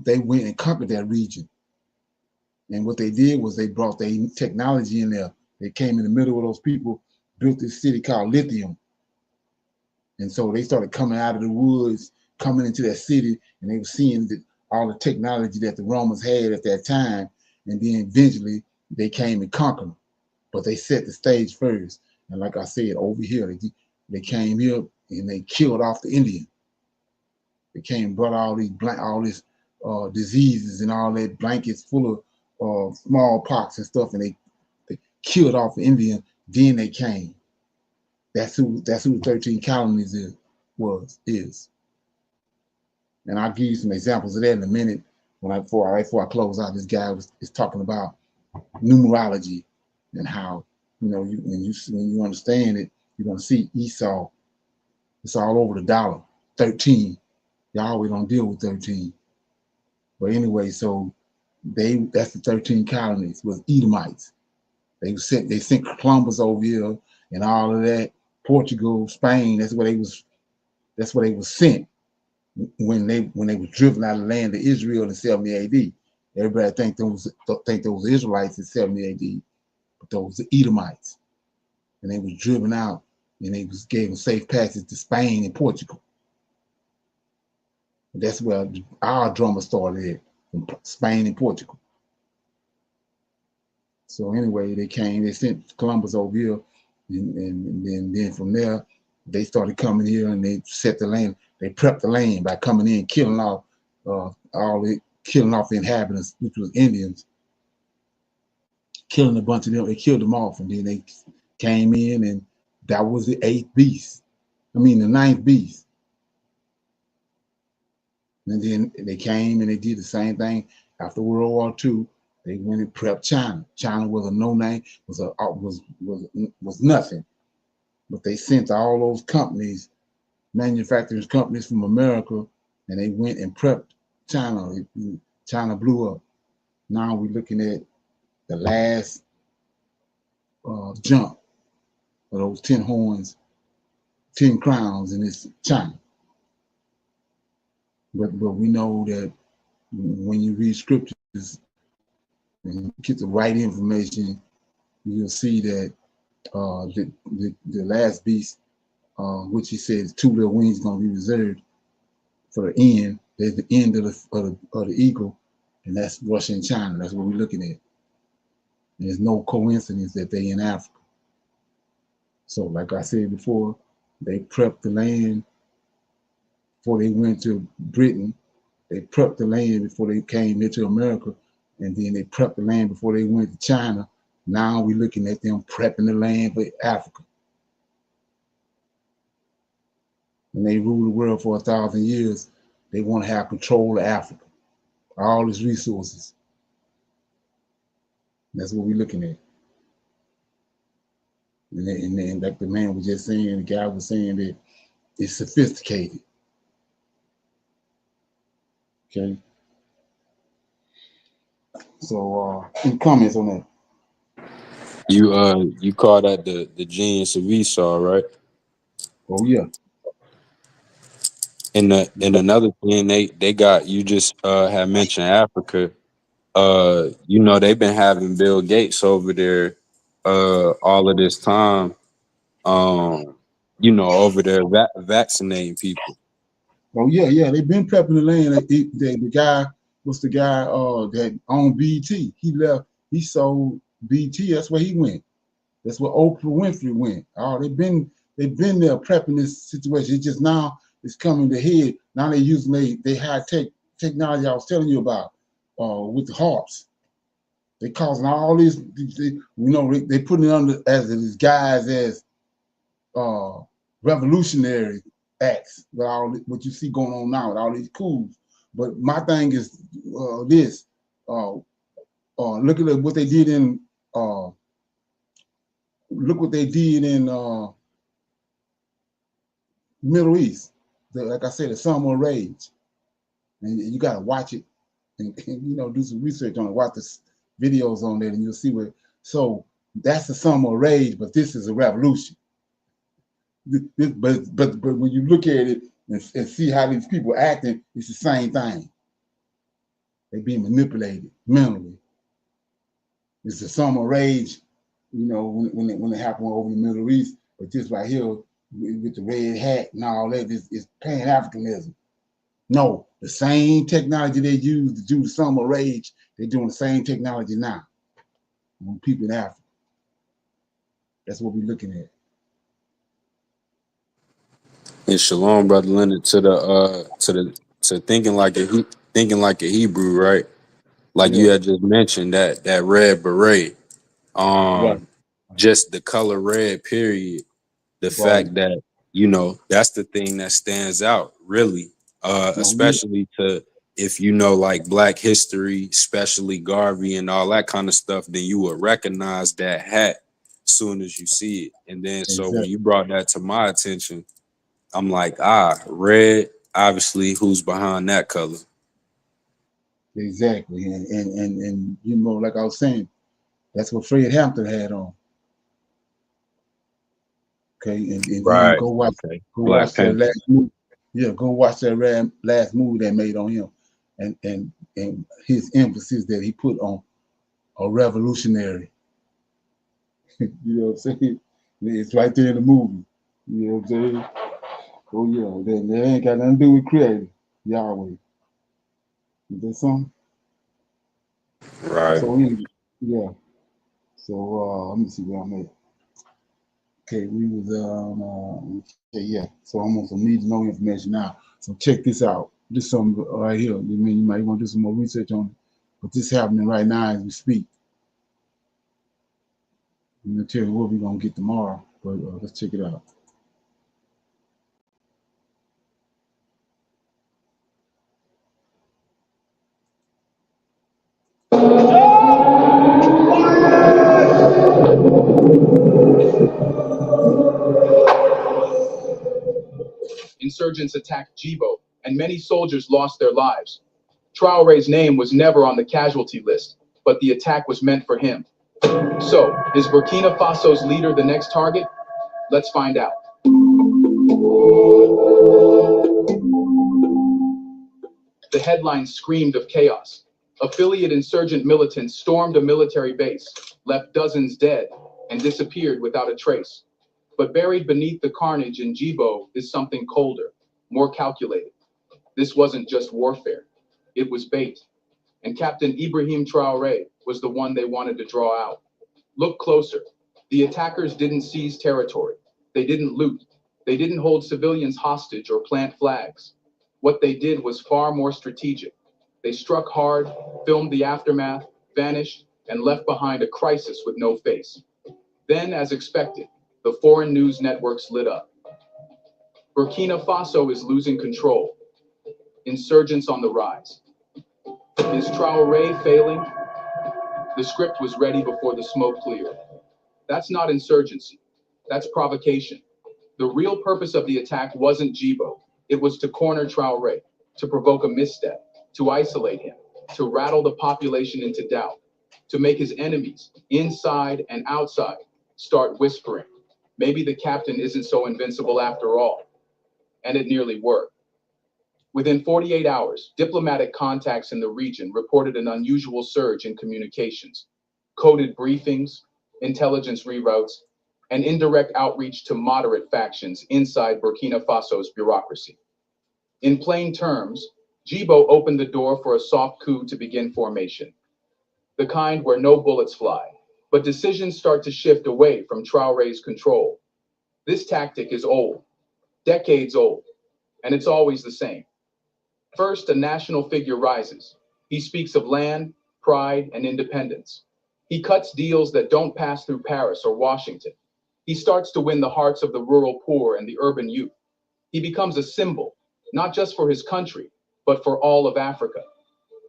they went and conquered that region. And what they did was they brought their technology in there. They came in the middle of those people, built this city called Lithium. And so they started coming out of the woods, coming into that city, and they were seeing all the technology that the Romans had at that time. And then eventually they came and conquered them. But they set the stage first. And like I said, over here, they came here and they killed off the Indian. They came and brought all these diseases and all that, blankets full of smallpox and stuff, and they killed off the Indian. Then they came. That's who the 13 colonies is. And I'll give you some examples of that in a minute. Before I close out, this guy is talking about numerology and how, when you understand it, you're gonna see Esau. It's all over the dollar. 13. Y'all, we don't deal with 13. But anyway, so that's the 13 colonies was Edomites. They sent Columbus over here and all of that. Portugal, Spain, that's where they was sent when they were driven out of the land of Israel in 70 AD. Everybody think those Israelites in 70 AD, but those are Edomites. And they was driven out and they gave them safe passage to Spain and Portugal. That's where our drama started at, from Spain and Portugal. So anyway, they sent Columbus over here, and then from there, they started coming here and they set the land, they prepped the land by coming in, killing off the inhabitants, which was Indians, killing a bunch of them. They killed them off, and then they came in, and that was the ninth beast. And then they came and they did the same thing after World War II. They went and prepped China. China was a no-name, was nothing. But they sent all those companies, manufacturing companies from America, and they went and prepped China. China blew up. Now we're looking at the last jump of those 10 horns, 10 crowns, and it's China. But we know that when you read scriptures and get the right information, you'll see that the last beast, which he says 2 little wings is going to be reserved for the end. There's the end of the eagle, and that's Russia and China. That's what we're looking at. And there's no coincidence that they in Africa. So, like I said before, they prepped the land before they went to Britain. They prepped the land before they came here to America, and then they prepped the land before they went to China. Now we're looking at them prepping the land for Africa. When they rule the world for 1,000 years, they want to have control of Africa, all its resources. That's what we're looking at. And then like the man was just saying, the guy was saying that it's sophisticated. Okay. So any comments on that? You call that the genius of Esau, right? Oh yeah. And another thing they got, you just had mentioned Africa. They've been having Bill Gates over there all of this time. Over there vaccinating people. Oh yeah. They've been prepping the land. The guy was the guy that owned BT. He left. He sold BT. That's where he went. That's where Oprah Winfrey went. Oh, they've been there prepping this situation. It's just now it's coming to head. Now they're using they high tech technology I was telling you about with the harps. They causing all these. They putting it under as these guys as revolutionary acts with all what you see going on now with all these coups. But my thing is this. Look at what they did in. Look what they did in Middle East. like I said, the summer rage, and you got to watch it and do some research on it. Watch the videos on it, and you'll see what. So that's the summer rage, but this is a revolution. But when you look at it and see how these people acting, it's the same thing. They're being manipulated mentally. It's the summer rage, when it happened over in the Middle East. But this right here with the red hat and all that is Pan Africanism. No, the same technology they used to do the summer rage, they're doing the same technology now on people in Africa. That's what we're looking at. And shalom, brother Leonard, to thinking like a Hebrew, right? Like Yeah, you had just mentioned that red beret, right, just the color red, period. The right. fact that that's the thing that stands out, really, No, yeah, especially to if like Black history, especially Garvey and all that kind of stuff, then you will recognize that hat as soon as you see it. And then so when exactly, you brought that to my attention, I'm like, red, obviously, who's behind that color? exactly. And like I was saying, that's what Fred Hampton had on. Okay, and then Right. Okay. go Black watch that Panther. last movie. Yeah, go watch that last movie they made on him, and his emphasis that he put on a revolutionary. You know what I'm saying? It's right there in the movie. You know what I'm saying? Oh yeah, that ain't got nothing to do with creative. Yahweh. Is that something? Right. So yeah. So let me see where I'm at. Okay, we was okay, yeah. So I'm on some need to know information now. So check this out. This something right here. You might want to do some more research on it. But this happening right now as we speak. I'm gonna tell you what we're gonna get tomorrow, but let's check it out. Insurgents attacked Jibo, and many soldiers lost their lives. Traore's name was never on the casualty list, but the attack was meant for him. So, is Burkina Faso's leader the next target? Let's find out. The headline screamed of chaos. Affiliate insurgent militants stormed a military base, left dozens dead, and disappeared without a trace. But buried beneath the carnage in Jibo is something colder, more calculated. This wasn't just warfare, it was bait. And Captain Ibrahim Traore was the one they wanted to draw out. Look closer. The attackers didn't seize territory. They didn't loot. They didn't hold civilians hostage or plant flags. What they did was far more strategic. They struck hard, filmed the aftermath, vanished, and left behind a crisis with no face. Then, as expected, the foreign news networks lit up. Burkina Faso is losing control. Insurgents on the rise. Is Traore failing? The script was ready before the smoke cleared. That's not insurgency. That's provocation. The real purpose of the attack wasn't Jibo. It was to corner Traore, to provoke a misstep, to isolate him, to rattle the population into doubt, to make his enemies, inside and outside, start whispering, maybe the captain isn't so invincible after all. And it nearly worked. Within 48 hours, diplomatic contacts in the region reported an unusual surge in communications, coded briefings, intelligence reroutes, and indirect outreach to moderate factions inside Burkina Faso's bureaucracy. In plain terms, Jibo opened the door for a soft coup to begin formation, the kind where no bullets fly, but decisions start to shift away from Traore's control. This tactic is old, decades old, and it's always the same. First, a national figure rises. He speaks of land, pride, and independence. He cuts deals that don't pass through Paris or Washington. He starts to win the hearts of the rural poor and the urban youth. He becomes a symbol, not just for his country, but for all of Africa.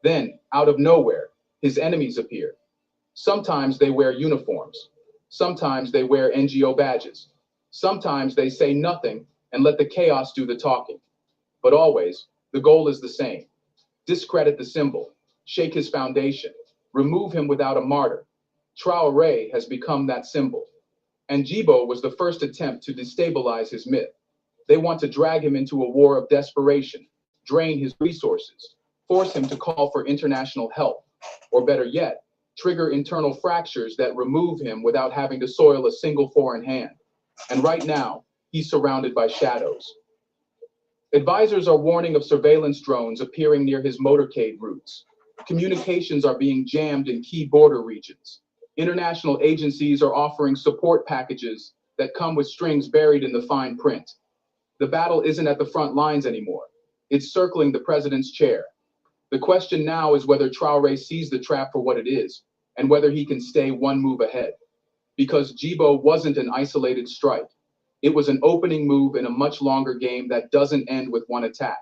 Then, out of nowhere, his enemies appear. Sometimes they wear uniforms. Sometimes they wear NGO badges. Sometimes they say nothing and let the chaos do the talking. But always, the goal is the same: discredit the symbol, shake his foundation, remove him without a martyr. Traoré has become that symbol. And Jibo was the first attempt to destabilize his myth. They want to drag him into a war of desperation, drain his resources, force him to call for international help, or better yet, trigger internal fractures that remove him without having to soil a single foreign hand. And right now, he's surrounded by shadows. Advisors are warning of surveillance drones appearing near his motorcade routes. Communications are being jammed in key border regions. International agencies are offering support packages that come with strings buried in the fine print. The battle isn't at the front lines anymore. It's circling the president's chair. The question now is whether Traoré sees the trap for what it is, and whether he can stay one move ahead. Because Jibo wasn't an isolated strike. It was an opening move in a much longer game that doesn't end with one attack.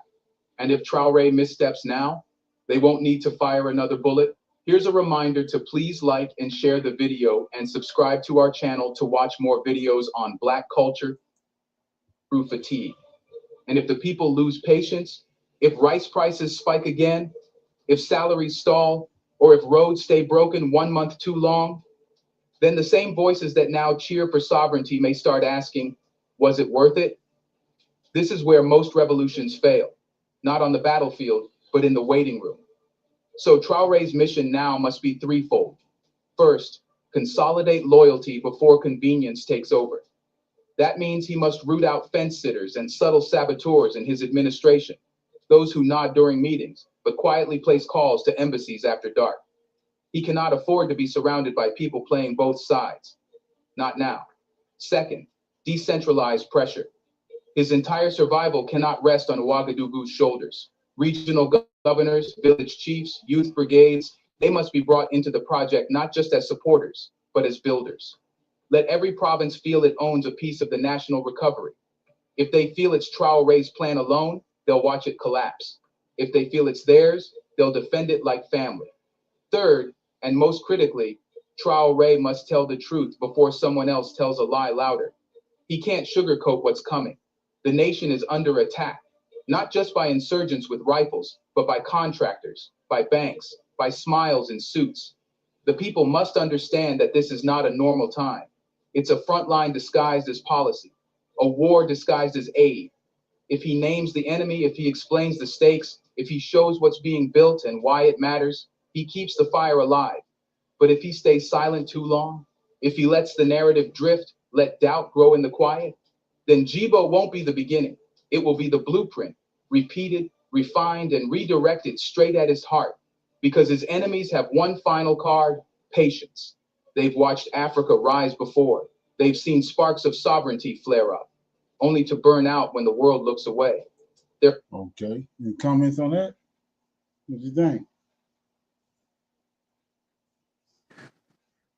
And if Traoré missteps now, they won't need to fire another bullet. Here's a reminder to please like and share the video and subscribe to our channel to watch more videos on Black culture through fatigue. And if the people lose patience, if rice prices spike again, if salaries stall, or if roads stay broken 1 month too long, then the same voices that now cheer for sovereignty may start asking, was it worth it? This is where most revolutions fail, not on the battlefield, but in the waiting room. So Traoré's mission now must be threefold. First, consolidate loyalty before convenience takes over. That means he must root out fence sitters and subtle saboteurs in his administration, those who nod during meetings, but quietly place calls to embassies after dark. He cannot afford to be surrounded by people playing both sides. Not now. Second, decentralized pressure. His entire survival cannot rest on Ouagadougou's shoulders. Regional governors, village chiefs, youth brigades, they must be brought into the project not just as supporters, but as builders. Let every province feel it owns a piece of the national recovery. If they feel it's Traoré's plan alone, they'll watch it collapse. If they feel it's theirs, they'll defend it like family. Third, and most critically, Traoré must tell the truth before someone else tells a lie louder. He can't sugarcoat what's coming. The nation is under attack, not just by insurgents with rifles, but by contractors, by banks, by smiles in suits. The people must understand that this is not a normal time. It's a frontline disguised as policy, a war disguised as aid. If he names the enemy, if he explains the stakes, if he shows what's being built and why it matters, he keeps the fire alive. But if he stays silent too long, if he lets the narrative drift, let doubt grow in the quiet, then Jibo won't be the beginning. It will be the blueprint, repeated, refined, and redirected straight at his heart. Because his enemies have one final card: patience. They've watched Africa rise before. They've seen sparks of sovereignty flare up, only to burn out when the world looks away. Okay. Any comments on that? What do you think?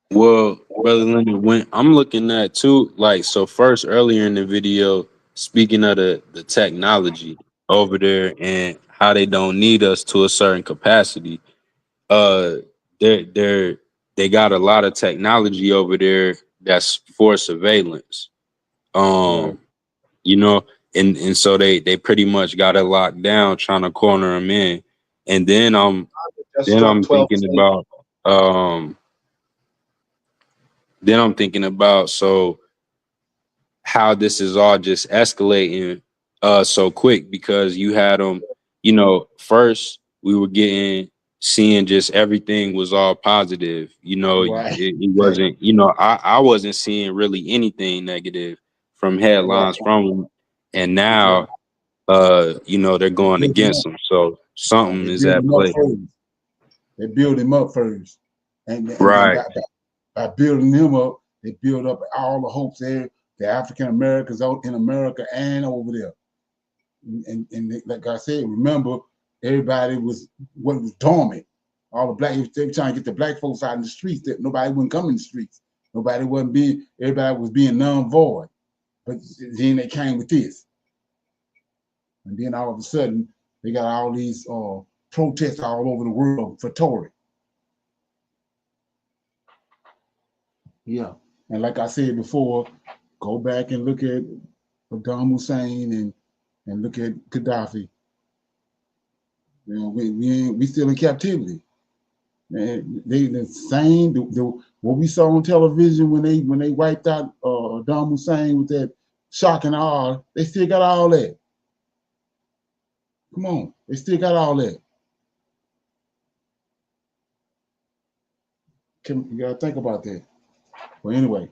Well, Brother Leonard, when I'm looking at too, like, so first earlier in the video, speaking of the technology over there and how they don't need us to a certain capacity, uh, they're they got a lot of technology over there that's for surveillance. Right. You know, and so they pretty much got it locked down, trying to corner them in, and Just then struck I'm 12 thinking states. about so how this is all just escalating so quick, because you had them, first we were seeing just everything was all positive, Right. it wasn't, I wasn't seeing really anything negative from Right. headlines from them, and Right. now they're going Build him against up. them, so something They is build at him up play. first. They build him up first. And then Right. by building him up, they build up all the hopes there, the African Americans out in America and over there. And like I said, remember, everybody was dormant. All the black, they were trying to get the black folks out in the streets. That nobody wouldn't come in the streets. Everybody was being non-void. But then they came with this. And then all of a sudden, they got all these protests all over the world for Tory. Yeah. And like I said before, go back and look at Saddam Hussein and and look at Gaddafi. You know, we still in captivity. And they the same what we saw on television when they wiped out Saddam Hussein with that shock and awe. They still got all that. Come on, they still got all that. You gotta think about that. Well, anyway,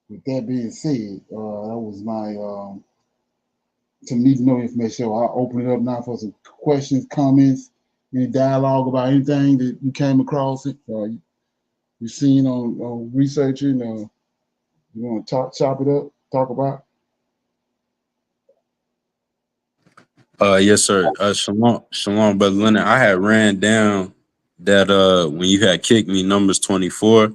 with that being said, that was my to need to know information. So I'll open it up now for some questions, comments, any dialogue about anything that you came across it, you seen on researching. You want to chop it up, talk about? Yes, sir. Shalom, brother Leonard. I had ran down that when you had kicked me, Numbers 24,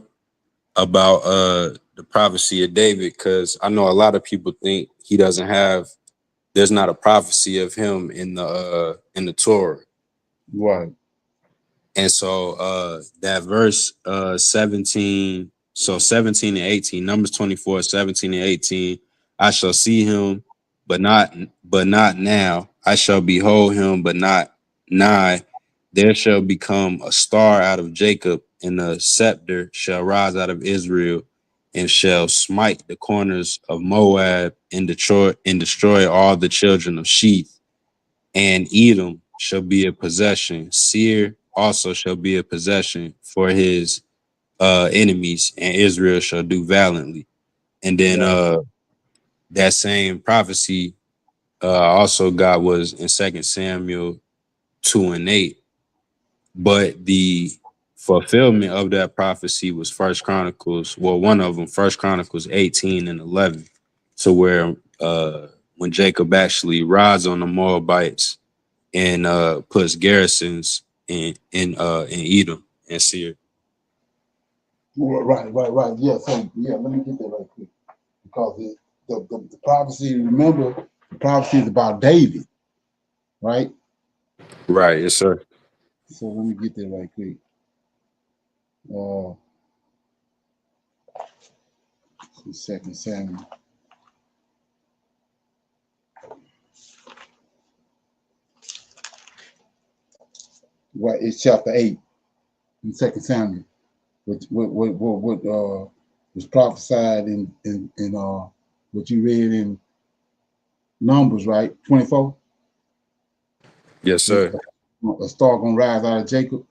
about the prophecy of David, because I know a lot of people think there's not a prophecy of him in the Torah. Right. And so that verse 17, so 17 and 18, Numbers 24, 17 and 18, I shall see him, but not now. I shall behold him, but not nigh. There shall become a star out of Jacob, and a scepter shall rise out of Israel, and shall smite the corners of Moab and destroy all the children of Sheth. And Edom shall be a possession. Seir also shall be a possession for his enemies, and Israel shall do valiantly. And then that same prophecy also God was in 2 Samuel 2 and 8. But the fulfillment of that prophecy was First Chronicles, well, one of them, First Chronicles 18 and 11, to where when Jacob actually rides on the Moabites and puts garrisons in Edom and Seir. Right. Yeah, so yeah, let me get that right quick. Because the prophecy, remember, the prophecy is about David, right? Right, yes, sir. So let me get that right quick. Second Samuel. Right, it's chapter 8 in Second Samuel. What was prophesied in what you read in Numbers, right? 24. Yes, sir. A star gonna rise out of Jacob,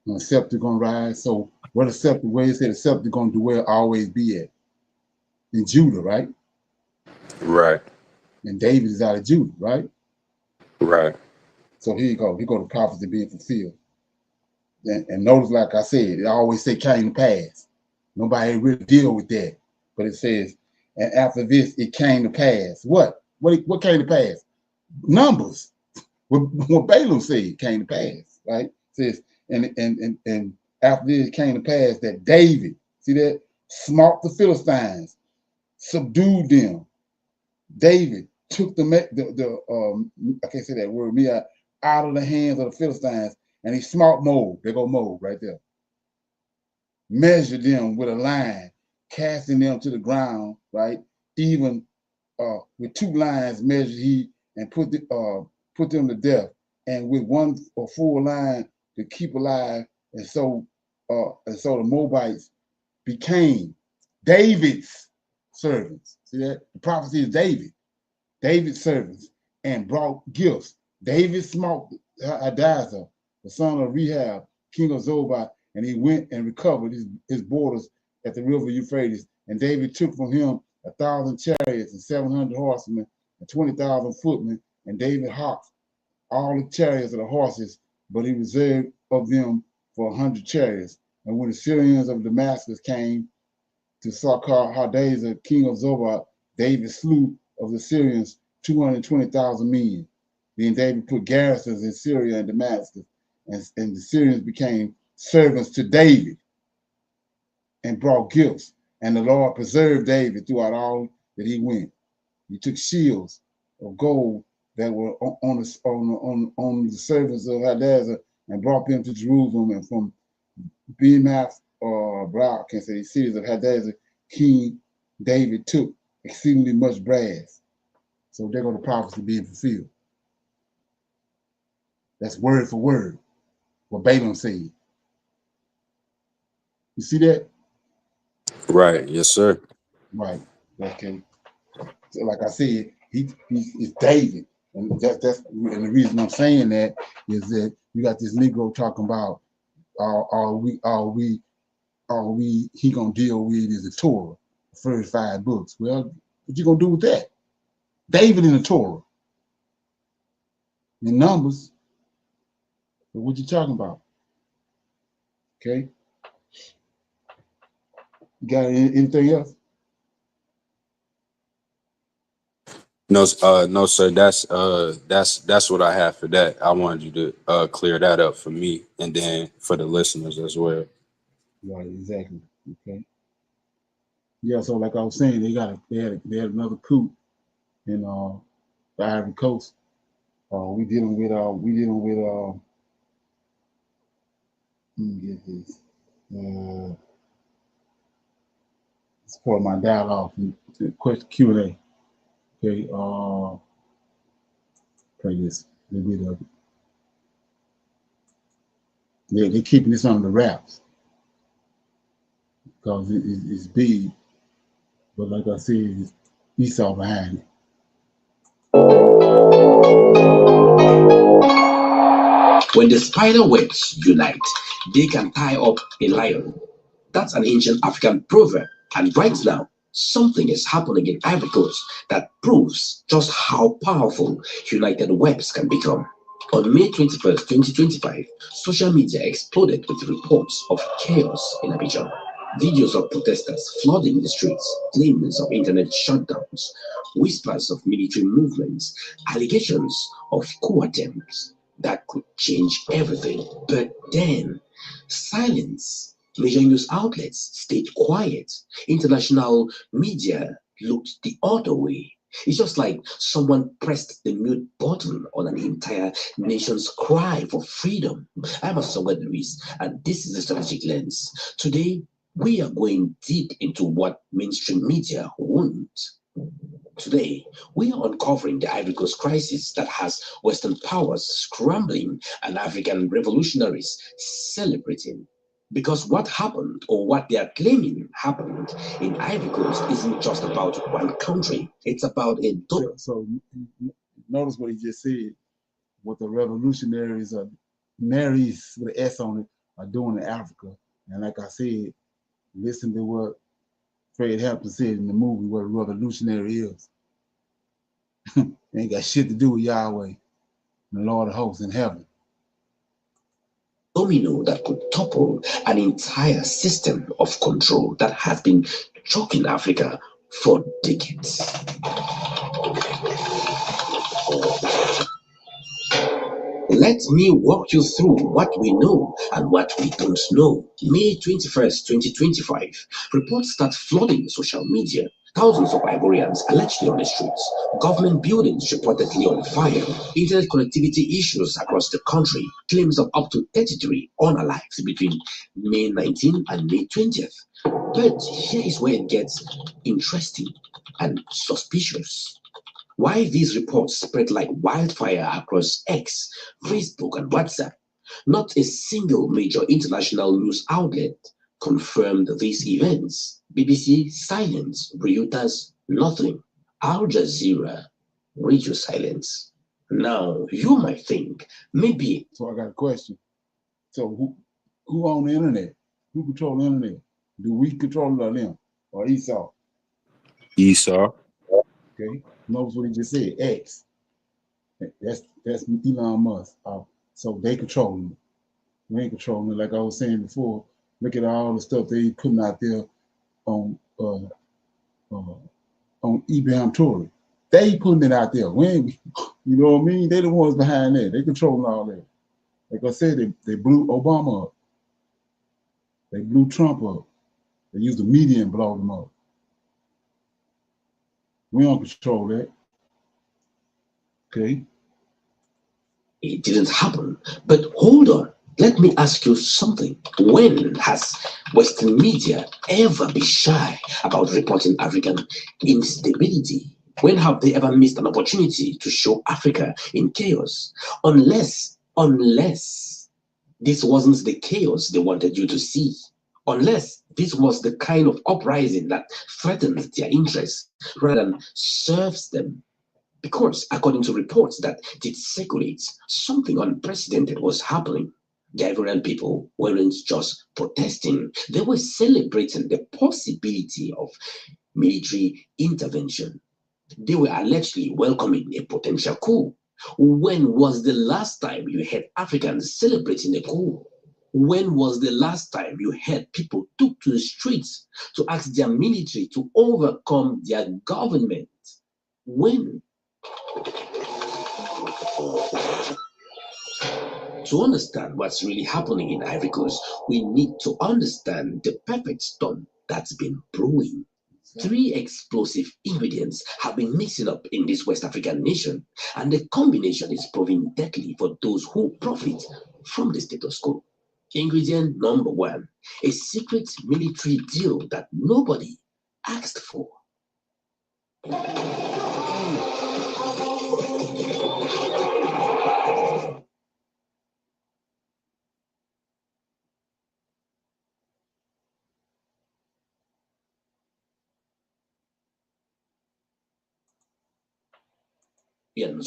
and a scepter gonna rise. So where it said the scepter gonna dwell, always be at in Judah, right? Right, And David is out of Judah, right? right, So here you go. Here go the prophecy being fulfilled. And notice, like I said, it always say came to pass. Nobody really deal with that. But it says, and after this, it came to pass. What? What came to pass? Numbers. What Balaam said came to pass, right? It says, and after this it came to pass that David, see that, smote the Philistines, subdued them. David took I can't say that word, out of the hands of the Philistines, and he smote Moab. There go Moab right there. Measured them with a line, casting them to the ground, right? Even with 2 lines measured he, and put them to death, and with 1 or 4 line to keep alive, and so the Moabites became David's servants. See that? The prophecy is David's servants, and brought gifts. David smote Hadassah, the son of Rehab, king of Zobah, and he went and recovered his borders at the river Euphrates. And David took from him 1,000 chariots and 700 horsemen and 20,000 footmen. And David hawked all the chariots of the horses, but he reserved of them for 100 chariots. And when the Syrians of Damascus came to Sakkar Hadassah, king of Zobah, David slew of the Syrians 220,000 men. Then David put garrisons in Syria and Damascus, and the Syrians became servants to David and brought gifts. And the Lord preserved David throughout all that he went. He took shields of gold that were on the servants of Hadassah and brought them to Jerusalem, and from Bemath or Brow, I can't say, cities of Hadassah, king David took exceedingly much brass. So they're going to prophecy being fulfilled. That's word for word what Balaam said. You see that? Right. Yes, sir. Right. Okay. So like I said, he's David. And that's and the reason I'm saying that is that you got this Negro talking about all he gonna deal with is the Torah, the first 5 books. Well, what you gonna do with that? David in the Torah. In Numbers. But what you talking about? Okay. You got anything else? No, no, sir. That's what I have for that. I wanted you to clear that up for me and then for the listeners as well. Right, exactly. Okay. Yeah, so like I was saying, they had another coup in the Ivory Coast. We dealing with let me get this. It's part of my dialogue question Q&A. Okay, play this a little bit of it. They're keeping this under the wraps because it's big, but like I said, it's Esau behind it. When the spider webs unite, they can tie up a lion. That's an ancient African proverb. And right now, something is happening in Ivory Coast that proves just how powerful united webs can become. On May 21st, 2025, social media exploded with reports of chaos in Abidjan. Videos of protesters flooding the streets, claims of internet shutdowns, whispers of military movements, allegations of coup attempts that could change everything. But then, silence. Major news outlets stayed quiet. International media looked the other way. It's just like someone pressed the mute button on an entire nation's cry for freedom. I'm Asogwa Luis, and this is the Strategic Lens. Today, we are going deep into what mainstream media won't. Today, we are uncovering the Ivory Coast crisis that has Western powers scrambling and African revolutionaries celebrating. Because what happened, or what they are claiming happened in Ivory Coast, isn't just about one country, it's about a So notice what he just said, what the revolutionaries are, Marys with an S on it, are doing in Africa. And like I said, listen to what Fred Hampton said in the movie, what a revolutionary is. Ain't got shit to do with Yahweh, the Lord of hosts in heaven. domino that could topple an entire system of control that has been choking Africa for decades. Let me walk you through what we know and what we don't know. May 21st, 2025, reports start flooding social media. Thousands of Ivorians allegedly on the streets. Government buildings reportedly on fire. Internet connectivity issues across the country. Claims of up to 33 unalives between May 19th and May 20th. But here is where it gets interesting and suspicious. Why these reports spread like wildfire across X, Facebook, and WhatsApp. Not a single major international news outlet confirmed these events. BBC silence, Reuters nothing. Al Jazeera radio silence. Now you might think maybe. So I got a question. So who on the internet? Who control the internet? Do we control it or them? Or Esau? Esau. Okay. Notice what he just said. X. That's Elon Musk. So they controlling it. We ain't controlling it. Like I was saying before, look at all the stuff they putting out there on eBay Tory. They putting it out there. We ain't, you know what I mean? They the ones behind that. They controlling all that. Like I said, they blew Obama up. They blew Trump up. They used the media and blow them up. We don't control that. Okay. It didn't happen. But hold on. Let me ask you something. When has Western media ever been shy about reporting African instability? When have they ever missed an opportunity to show Africa in chaos? Unless this wasn't the chaos they wanted you to see. Unless this was the kind of uprising that threatens their interests rather than serves them. Because according to reports that did circulate, something unprecedented was happening. The Ivorian people weren't just protesting, they were celebrating the possibility of military intervention. They were allegedly welcoming a potential coup. When was the last time you heard Africans celebrating a coup? When was the last time you heard people took to the streets to ask their military to overcome their government? When? To understand what's really happening in Ivory Coast, we need to understand the perfect storm that's been brewing. Three explosive ingredients have been mixing up in this West African nation, and the combination is proving deadly for those who profit from the status quo. Ingredient number one, a secret military deal that nobody asked for.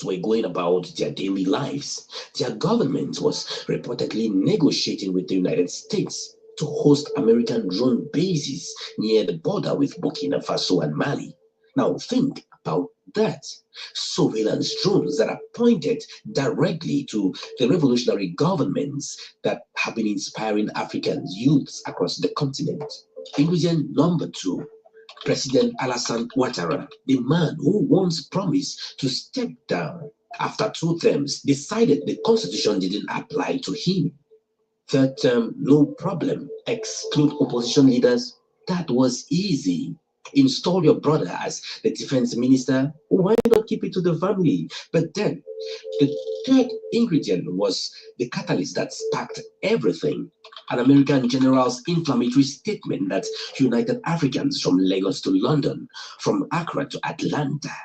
Were going about their daily lives. Their government was reportedly negotiating with the United States to host American drone bases near the border with Burkina Faso and Mali. Now think about that. Surveillance drones that are pointed directly to the revolutionary governments that have been inspiring African youths across the continent. Ingredient number two, President Alassane Ouattara, the man who once promised to step down after 2 terms, decided the constitution didn't apply to him. Third term, no problem. Exclude opposition leaders. That was easy. Install your brother as the defense minister. Why not keep it to the family? But then, the third ingredient was the catalyst that sparked everything. An American general's inflammatory statement that united Africans from Lagos to London, from Accra to Atlanta.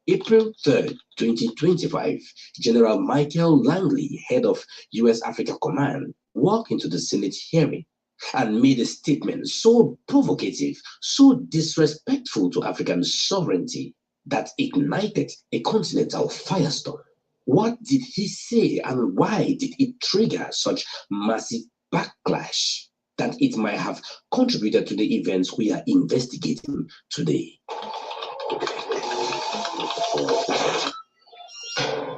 April 3rd, 2025, General Michael Langley, head of U.S. Africa Command, walked into the Senate hearing and made a statement so provocative, so disrespectful to African sovereignty, that ignited a continental firestorm. What did he say, and why did it trigger such massive backlash that it might have contributed to the events we are investigating today?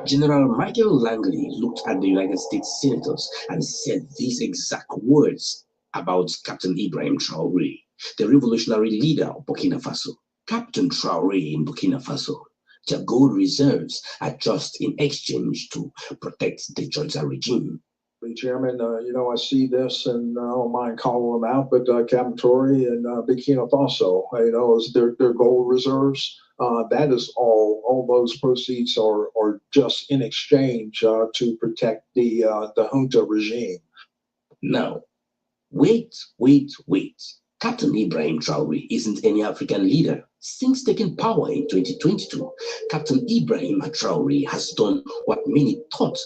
General Michael Langley looked at the United States senators and said these exact words about Captain Ibrahim Traoré, the revolutionary leader of Burkina Faso. Captain Traoré in Burkina Faso, their gold reserves are just in exchange to protect the Junta regime. Chairman, I see this and I don't mind calling them out, but Captain Traoré and Burkina Faso, is their gold reserves. That is all those proceeds are just in exchange to protect the junta regime. Now, wait. Captain Ibrahim Traoré isn't any African leader. Since taking power in 2022, Captain Ibrahim Traoré has done what many thought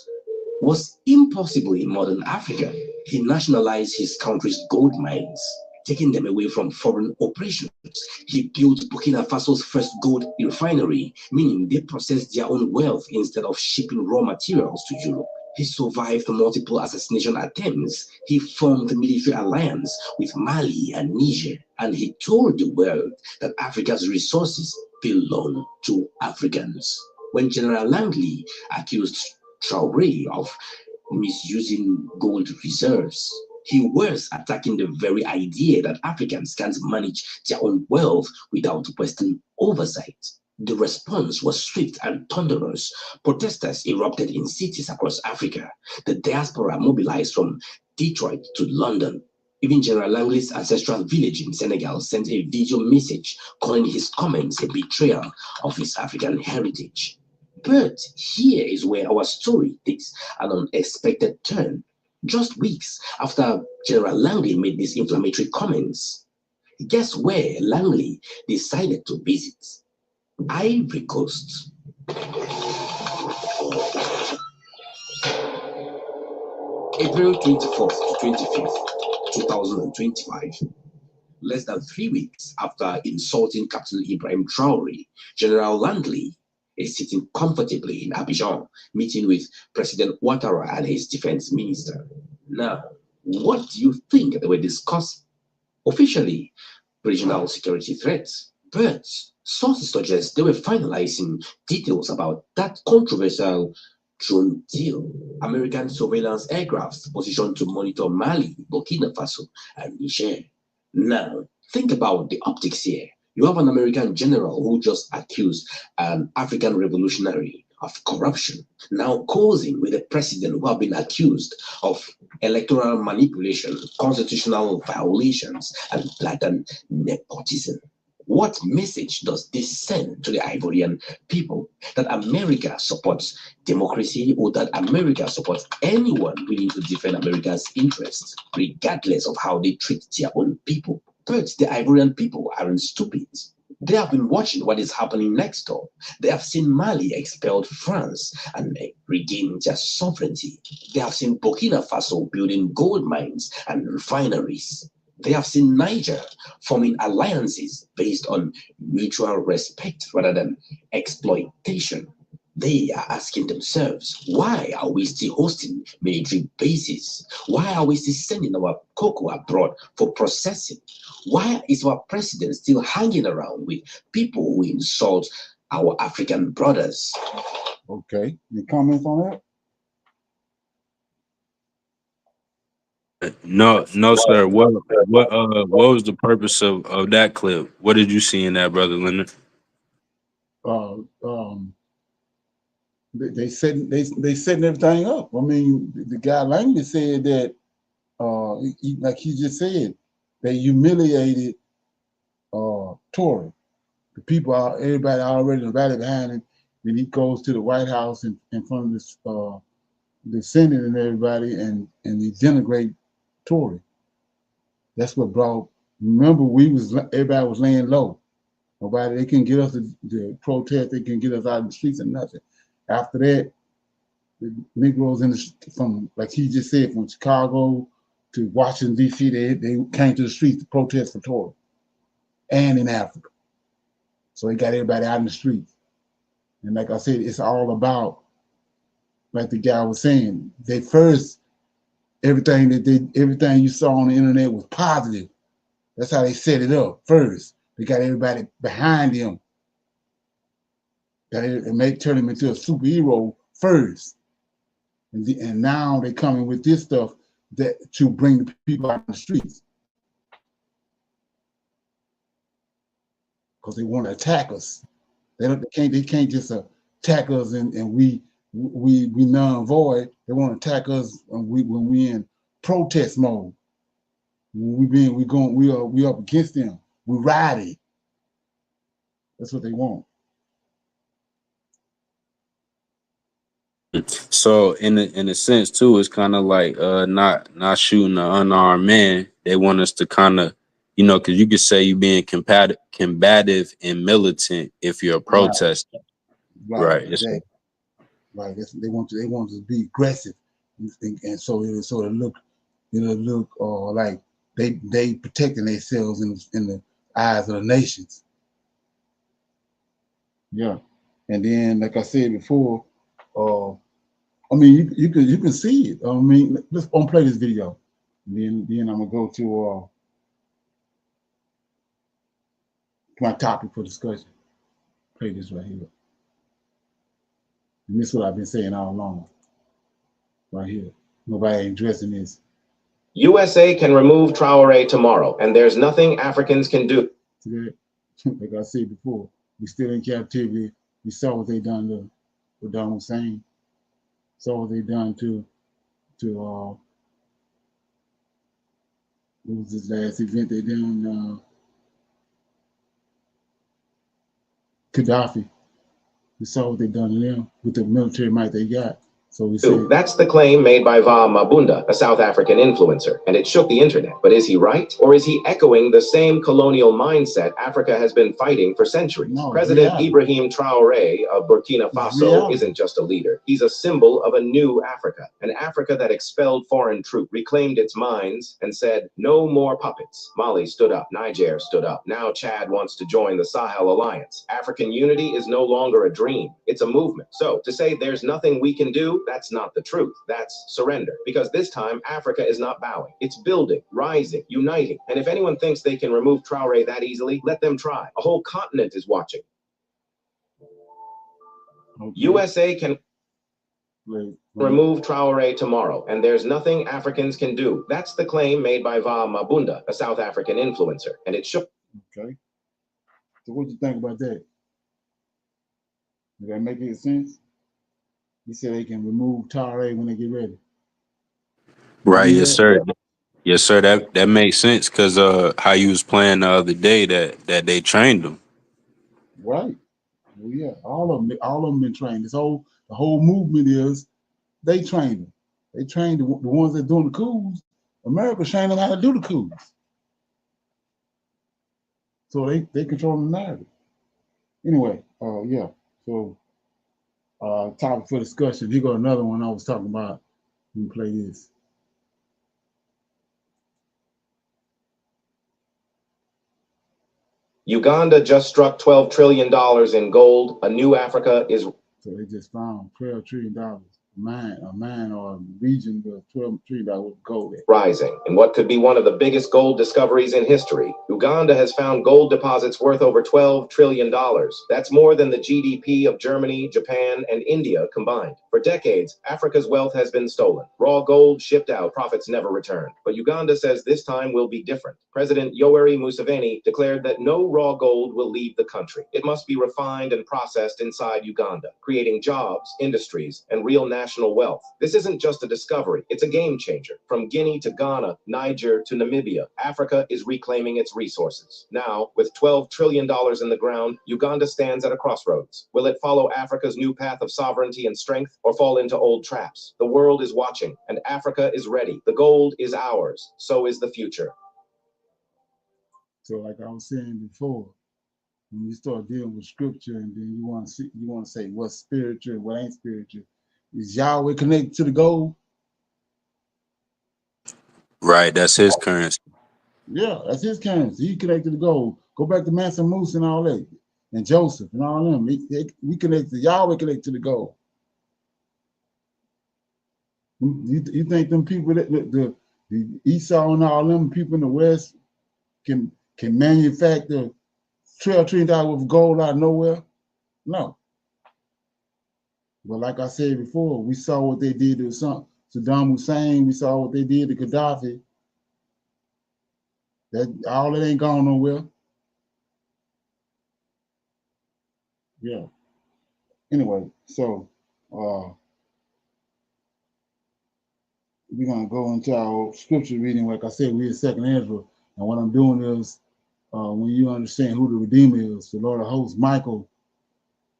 was impossible in modern Africa. He nationalized his country's gold mines, taking them away from foreign operations. He built Burkina Faso's first gold refinery, meaning they processed their own wealth instead of shipping raw materials to Europe. He survived multiple assassination attempts. He formed a military alliance with Mali and Niger, and he told the world that Africa's resources belong to Africans. When General Langley accused Traoré of misusing gold reserves, he was attacking the very idea that Africans can't manage their own wealth without Western oversight. The response was swift and thunderous. Protesters erupted in cities across Africa. The diaspora mobilized from Detroit to London. Even General Langley's ancestral village in Senegal sent a video message calling his comments a betrayal of his African heritage. But here is where our story takes an unexpected turn. Just weeks after General Langley made these inflammatory comments, guess where Langley decided to visit? Ivory Coast. April 24th to 25th, 2025. Less than 3 weeks after insulting Captain Ibrahim Traore, General Langley is sitting comfortably in Abidjan, meeting with President Ouattara and his defense minister. Now, what do you think they were discussing? Officially, regional security threats, but sources suggest they were finalizing details about that controversial drone deal. American surveillance aircrafts positioned to monitor Mali, Burkina Faso, and Niger. Now, think about the optics here. You have an American general who just accused an African revolutionary of corruption, now causing with a president who have been accused of electoral manipulation, constitutional violations, and blatant nepotism. What message does this send to the Ivorian people? That America supports democracy, or that America supports anyone willing to defend America's interests, regardless of how they treat their own people? But the Ivorian people aren't stupid. They have been watching what is happening next door. They have seen Mali expelled France and regain their sovereignty. They have seen Burkina Faso building gold mines and refineries. They have seen Niger forming alliances based on mutual respect rather than exploitation. They are asking themselves, why are we still hosting military bases? Why are we still sending our cocoa abroad for processing? Why is our president still hanging around with people who insult our African brothers? Okay. Any comments on that? No, no, sir. What was the purpose of that clip? What did you see in that, brother Leonard? Uh, um, they setting everything up. I mean, the guy Langley said that like he just said, they humiliated Tory. The people are everybody already rallied behind him. Then he goes to the White House in front of this the Senate and everybody, and he denigrate Tory. That's what brought. Remember, everybody was laying low. Nobody, they can get us to protest. They can get us out in the streets and nothing. After that, the Negroes from, like he just said, from Chicago to Washington D.C., they came to the streets to protest for Tory, and in Africa. So they got everybody out in the streets. And like I said, it's all about, like the guy was saying, they first everything you saw on the internet was positive. That's how they set it up first. They got everybody behind him. Turn him into a superhero first. And now they coming with this stuff that to bring the people out in the streets. Because they want to attack us. They can't just attack us and we non void. They want to attack us when we in protest mode. We up against them. We riding. That's what they want. So in a sense too, it's kind of like not shooting an unarmed man. They want us to kind of, because you could say you being combative and militant if you're a protester, right? Exactly. Right. They want to be aggressive, and so it'll look like they protecting themselves in the eyes of the nations. Yeah, and then like I said before, I mean you can see it. I mean, let's play this video. Then I'm gonna go to my topic for discussion. Play this right here. And this is what I've been saying all along. Right here. Nobody ain't addressing this. USA can remove Traore tomorrow, and there's nothing Africans can do. See that? Like I said before, we still in captivity. We saw what they done to Saddam Hussein. Saw what they done to what was this last event they done? Gaddafi. We saw what they done to them with the military might they got. So he said, That's the claim made by Va Mabunda, a South African influencer, and it shook the internet. But is he right? Or is he echoing the same colonial mindset Africa has been fighting for centuries? No, President reality. Ibrahim Traoré of Burkina Faso reality. isn't just a leader. He's a symbol of a new Africa, an Africa that expelled foreign troops, reclaimed its mines, and said, no more puppets. Mali stood up. Niger stood up. Now Chad wants to join the Sahel Alliance. African unity is no longer a dream. It's a movement. So to say there's nothing we can do, that's not the truth. That's surrender. Because this time, Africa is not bowing. It's building, rising, uniting. And if anyone thinks they can remove Traoré that easily, let them try. A whole continent is watching. Okay. USA can remove Traoré tomorrow, and there's nothing Africans can do. That's the claim made by Va Mabunda, a South African influencer, and it shook. Okay. So what do you think about that? Does that make any sense? He said they can remove Traoré when they get ready. Right, yes, sir. Yes, sir. That makes sense because how you was playing the other day that they trained them. Right. Well, yeah, all of them been trained. The whole movement is they trained them. They trained the ones that doing the coups. America trained them how to do the coups. So they control the narrative. Anyway, yeah. So topic for discussion. Here go another one I was talking about. Let me play this. Uganda just struck $12 trillion in gold. A new Africa is. So they just found $12 trillion. A mine or a region with $12 trillion of gold at. Rising in what could be one of the biggest gold discoveries in history. Uganda has found gold deposits worth over $12 trillion. That's more than the GDP of Germany, Japan, and India combined. For decades, Africa's wealth has been stolen. Raw gold shipped out, profits never returned. But Uganda says this time will be different. President Yoweri Museveni declared that no raw gold will leave the country. It must be refined and processed inside Uganda, creating jobs, industries, and real national wealth. This isn't just a discovery, it's a game changer. From Guinea to Ghana, Niger to Namibia, Africa is reclaiming its resources. Now, with $12 trillion in the ground, Uganda stands at a crossroads. Will it follow Africa's new path of sovereignty and strength, or fall into old traps? The world is watching, and Africa is ready. The gold is ours, so is the future. So like I was saying before, when you start dealing with scripture and then you want to say what's spiritual and what ain't spiritual, is Yahweh connected to the gold? Right, that's his currency. Yeah, that's his currency. He connected to the gold. Go back to Mansa Musa and all that, and Joseph and all them. We connected. Yahweh connected to the gold. You think them people that the Esau and all them people in the West can manufacture $12 trillion worth of gold out of nowhere? No. But like I said before, we saw what they did to Saddam Hussein. We saw what they did to Gaddafi. That all it ain't gone nowhere. Yeah. Anyway, so we're gonna go into our scripture reading. Like I said, we're in 2nd Ezra, and what I'm doing is when you understand who the Redeemer is, the Lord of hosts, Michael,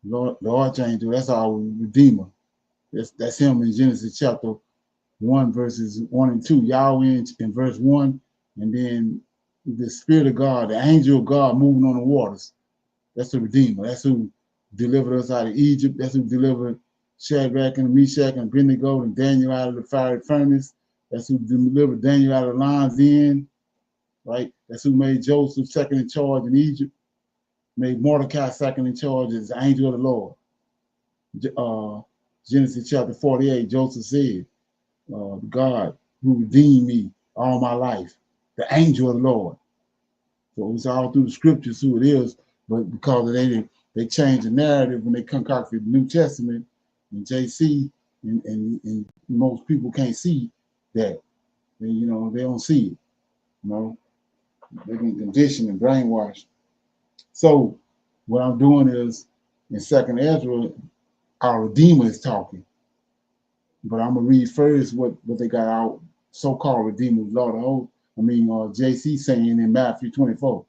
Lord, the Archangel, that's our Redeemer. That's him in Genesis chapter 1, verses 1 and 2. Yahweh in verse 1, and then the Spirit of God, the angel of God moving on the waters. That's the Redeemer. That's who delivered us out of Egypt. That's who delivered Shadrach and Meshach and Abednego and Daniel out of the fiery furnace. That's who delivered Daniel out of the lion's den, right? That's who made Joseph second in charge in Egypt, made Mordecai second in charge as the angel of the Lord. Genesis chapter 48, Joseph said, God who redeemed me all my life, the angel of the Lord. So it's all through the scriptures who it is, but because they changed the narrative when they concocted the New Testament and JC, and most people can't see that. They don't see it. They've been conditioned and brainwashed. So what I'm doing is in 2nd Ezra, our Redeemer is talking. But I'm gonna read first what they got out so-called Redeemer, Lord of hosts. JC saying in Matthew 24.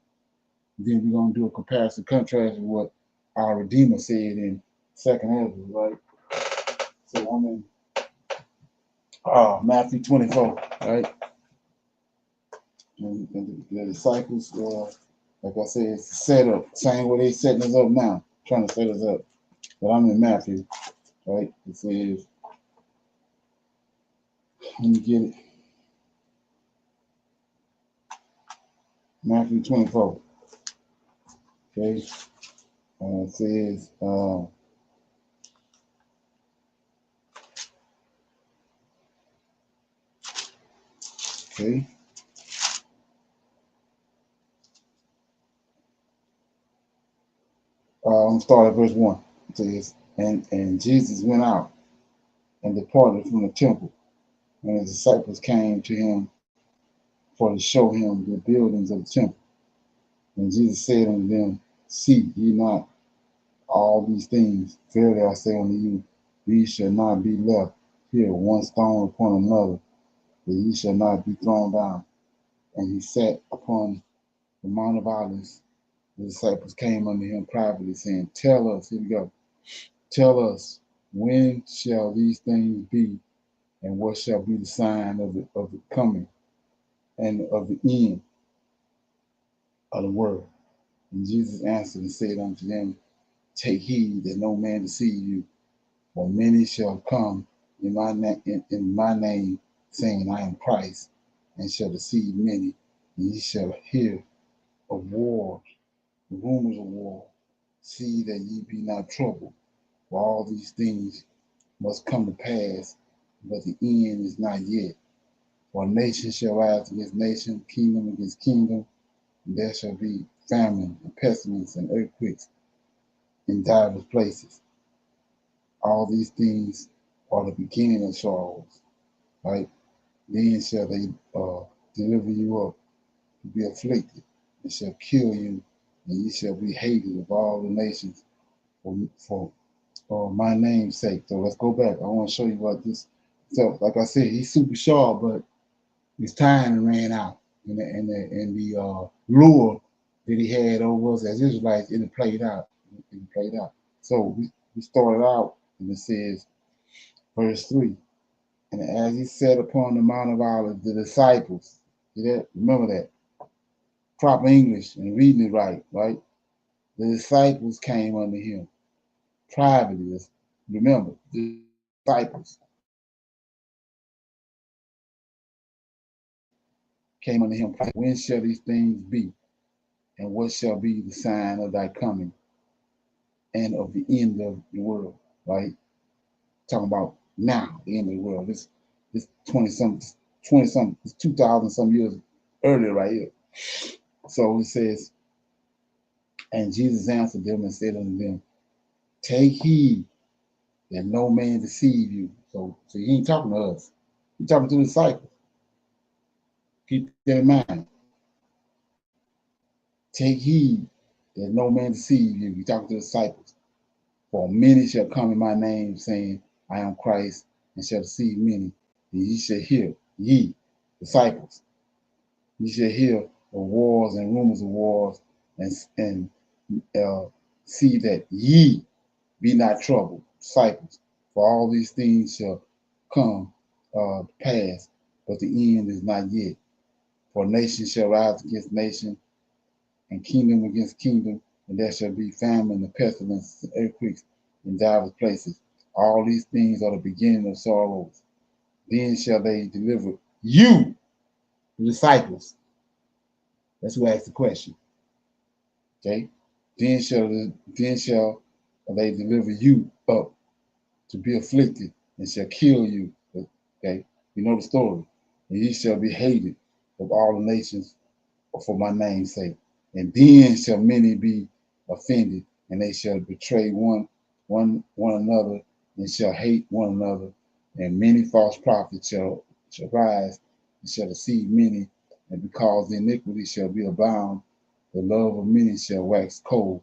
Then we're gonna do a comparison, contrast with what our Redeemer said in 2nd Ezra, right? So I'm in Matthew 24, right? And the disciples, like I said, it's set up, same way they setting us up now, trying to set us up. But I'm in Matthew, right? It says, let me get it. Matthew 24. Okay. It says, okay. I'm start at verse 1. It says, and Jesus went out and departed from the temple, and his disciples came to him for to show him the buildings of the temple. And Jesus said unto them, see ye not all these things? Verily I say unto you, these shall not be left here one stone upon another, that ye shall not be thrown down. And he sat upon the Mount of Olives. The disciples came unto him privately, saying, tell us, here we go, tell us, when shall these things be, and what shall be the sign of the coming and of the end of the world? And Jesus answered and said unto them, take heed that no man deceive you, for many shall come in my name, saying, I am Christ, and shall deceive many. And ye shall hear of wars, rumors of war. See that ye be not troubled, for all these things must come to pass, but the end is not yet. For nation shall rise against nation, kingdom against kingdom, and there shall be famine and pestilence and earthquakes in divers places. All these things are the beginning of sorrows, right? Then shall they deliver you up to be afflicted, and shall kill you, and ye shall be hated of all the nations for my name's sake. So let's go back. I want to show you what this. So, like I said, he's super sharp, but his time ran out, and the lure that he had over us as Israelites, it played out. It played out. So we started out, and it says, verse 3. And as he sat upon the Mount of Olives, the disciples, see that? Remember that. Proper English and reading it right, right? The disciples came unto him privately. Remember, the disciples came unto him privately. When shall these things be? And what shall be the sign of thy coming and of the end of the world? Right? Talking about now, the end of the world. This 2,000 some years earlier, right here. So it says, and Jesus answered them and said unto them, take heed that no man deceive you. So he ain't talking to us. He's talking to the disciples. Keep that in mind. Take heed that no man deceive you. He's talking to the disciples. For many shall come in my name, saying, I am Christ, and shall deceive many. And ye shall hear, ye, disciples, ye shall hear of wars and rumors of wars, and see that ye be not troubled, disciples. For all these things shall come pass, but the end is not yet. For nation shall rise against nation, and kingdom against kingdom, and there shall be famine and pestilence and earthquakes in divers places. All these things are the beginning of sorrows. Then shall they deliver you, the disciples. That's who asked the question. Okay? Then shall they deliver you up to be afflicted, and shall kill you. Okay? You know the story. And ye shall be hated of all the nations for my name's sake. And then shall many be offended, and they shall betray one another, and shall hate one another. And many false prophets shall rise, and shall deceive many. And because the iniquity shall be abound, the love of many shall wax cold.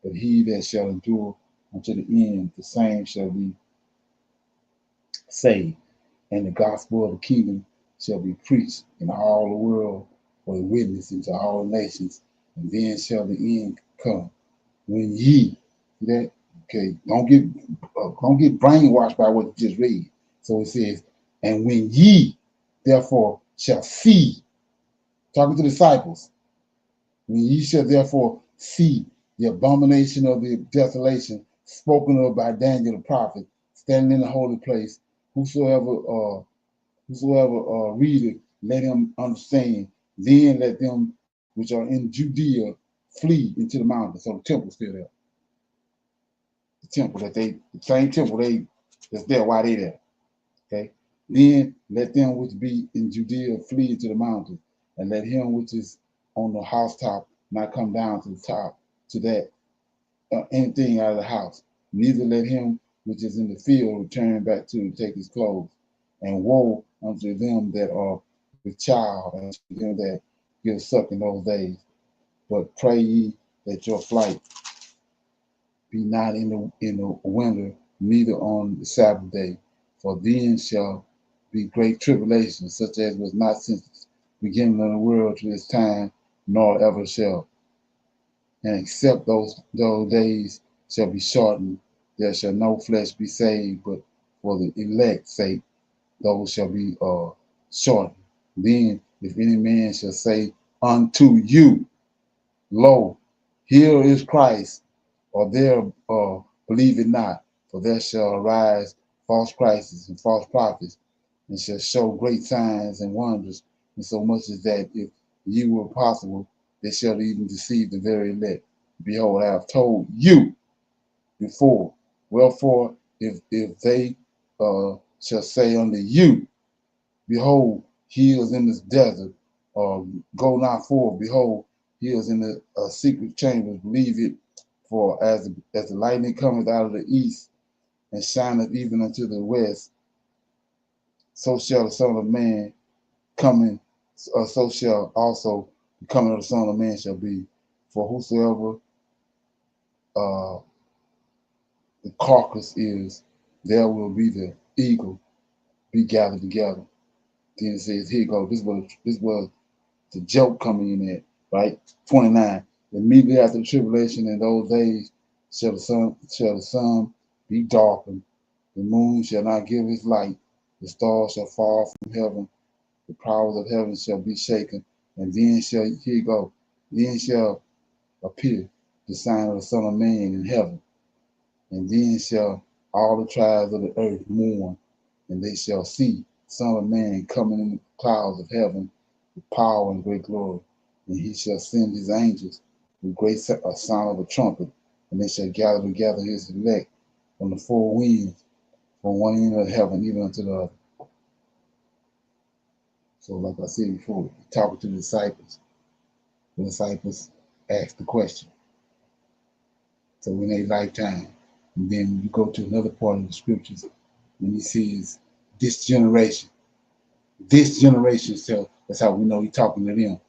But he that shall endure unto the end, the same shall be saved. And the gospel of the kingdom shall be preached in all the world for a witness into all nations, and then shall the end come. When ye, see that? Okay, don't get brainwashed by what you just read. So it says, And when ye therefore shall see, talking to the disciples, when ye shall therefore see the abomination of the desolation spoken of by Daniel the prophet, standing in the holy place, whosoever readeth, let him understand. Then let them which are in Judea flee into the mountains. So the temple's still there. The temple the same temple that's there while they there. Okay. Then let them which be in Judea flee into the mountains, and let him which is on the housetop not come down to the top to that anything out of the house. Neither let him which is in the field return back to take his clothes. And woe unto them that are with child, and to them that give suck in those days. But pray ye that your flight be not in the winter, neither on the Sabbath day, for then shall be great tribulation, such as was not since the beginning of the world to this time, nor ever shall. And except those days shall be shortened, there shall no flesh be saved, but for the elect's sake, those shall be shortened. Then, if any man shall say unto you, lo, here is Christ, or there believe it not, for there shall arise false Christs and false prophets, and shall show great signs and wonders, and so much as that if you were possible, they shall even deceive the very elect. Behold, I have told you before. Wherefore, if they shall say unto you, behold, he is in this desert, or go not forth, behold, he is in the secret chambers, believe it, for as the lightning cometh out of the east, and shineth even unto the west, so shall the Son of Man coming, so shall also the coming of the Son of Man shall be. For whosoever the carcass is, there will be the eagle be gathered together. Then it says, here you go. This was the joke coming in at, right? 29. Immediately after the tribulation in those days shall the sun be darkened, the moon shall not give its light, the stars shall fall from heaven, the powers of heaven shall be shaken, and then shall, here you go, then shall appear the sign of the Son of Man in heaven, and then shall all the tribes of the earth mourn, and they shall see the Son of Man coming in the clouds of heaven with power and great glory. And he shall send his angels with great sound of a trumpet, and they shall gather together his elect from the four winds, from one end of heaven even unto the other. So, like I said before, talking to the disciples asked the question. So in a lifetime, and then you go to another part of the scriptures, and he says, this generation. So that's how we know he's talking to them.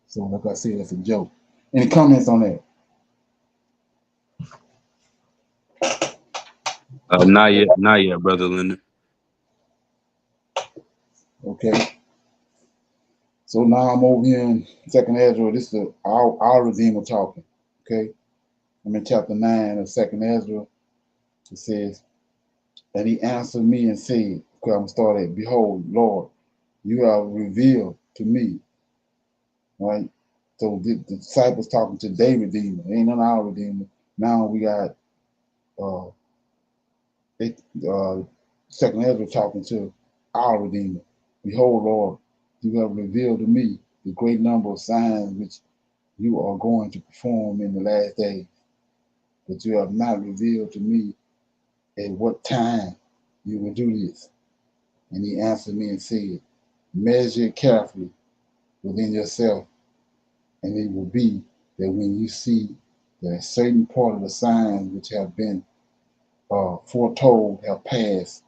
So, like I said, that's a joke. Any comments on that? Not yet, brother Leonard. Okay. So now I'm over here in 2nd Ezra. This is our Redeemer talking. Okay. I'm in chapter 9 of 2nd Ezra. It says, and he answered me and said, okay, I'm going to start at, behold, Lord, you have revealed to me. Right? So the disciples talking to their Redeemer. Ain't none of our Redeemer. Now we got 2nd Ezra talking to our Redeemer. Behold, Lord, you have revealed to me the great number of signs which you are going to perform in the last days, but you have not revealed to me at what time you will do this. And he answered me and said, measure it carefully within yourself, and it will be that when you see that a certain part of the signs which have been foretold have passed,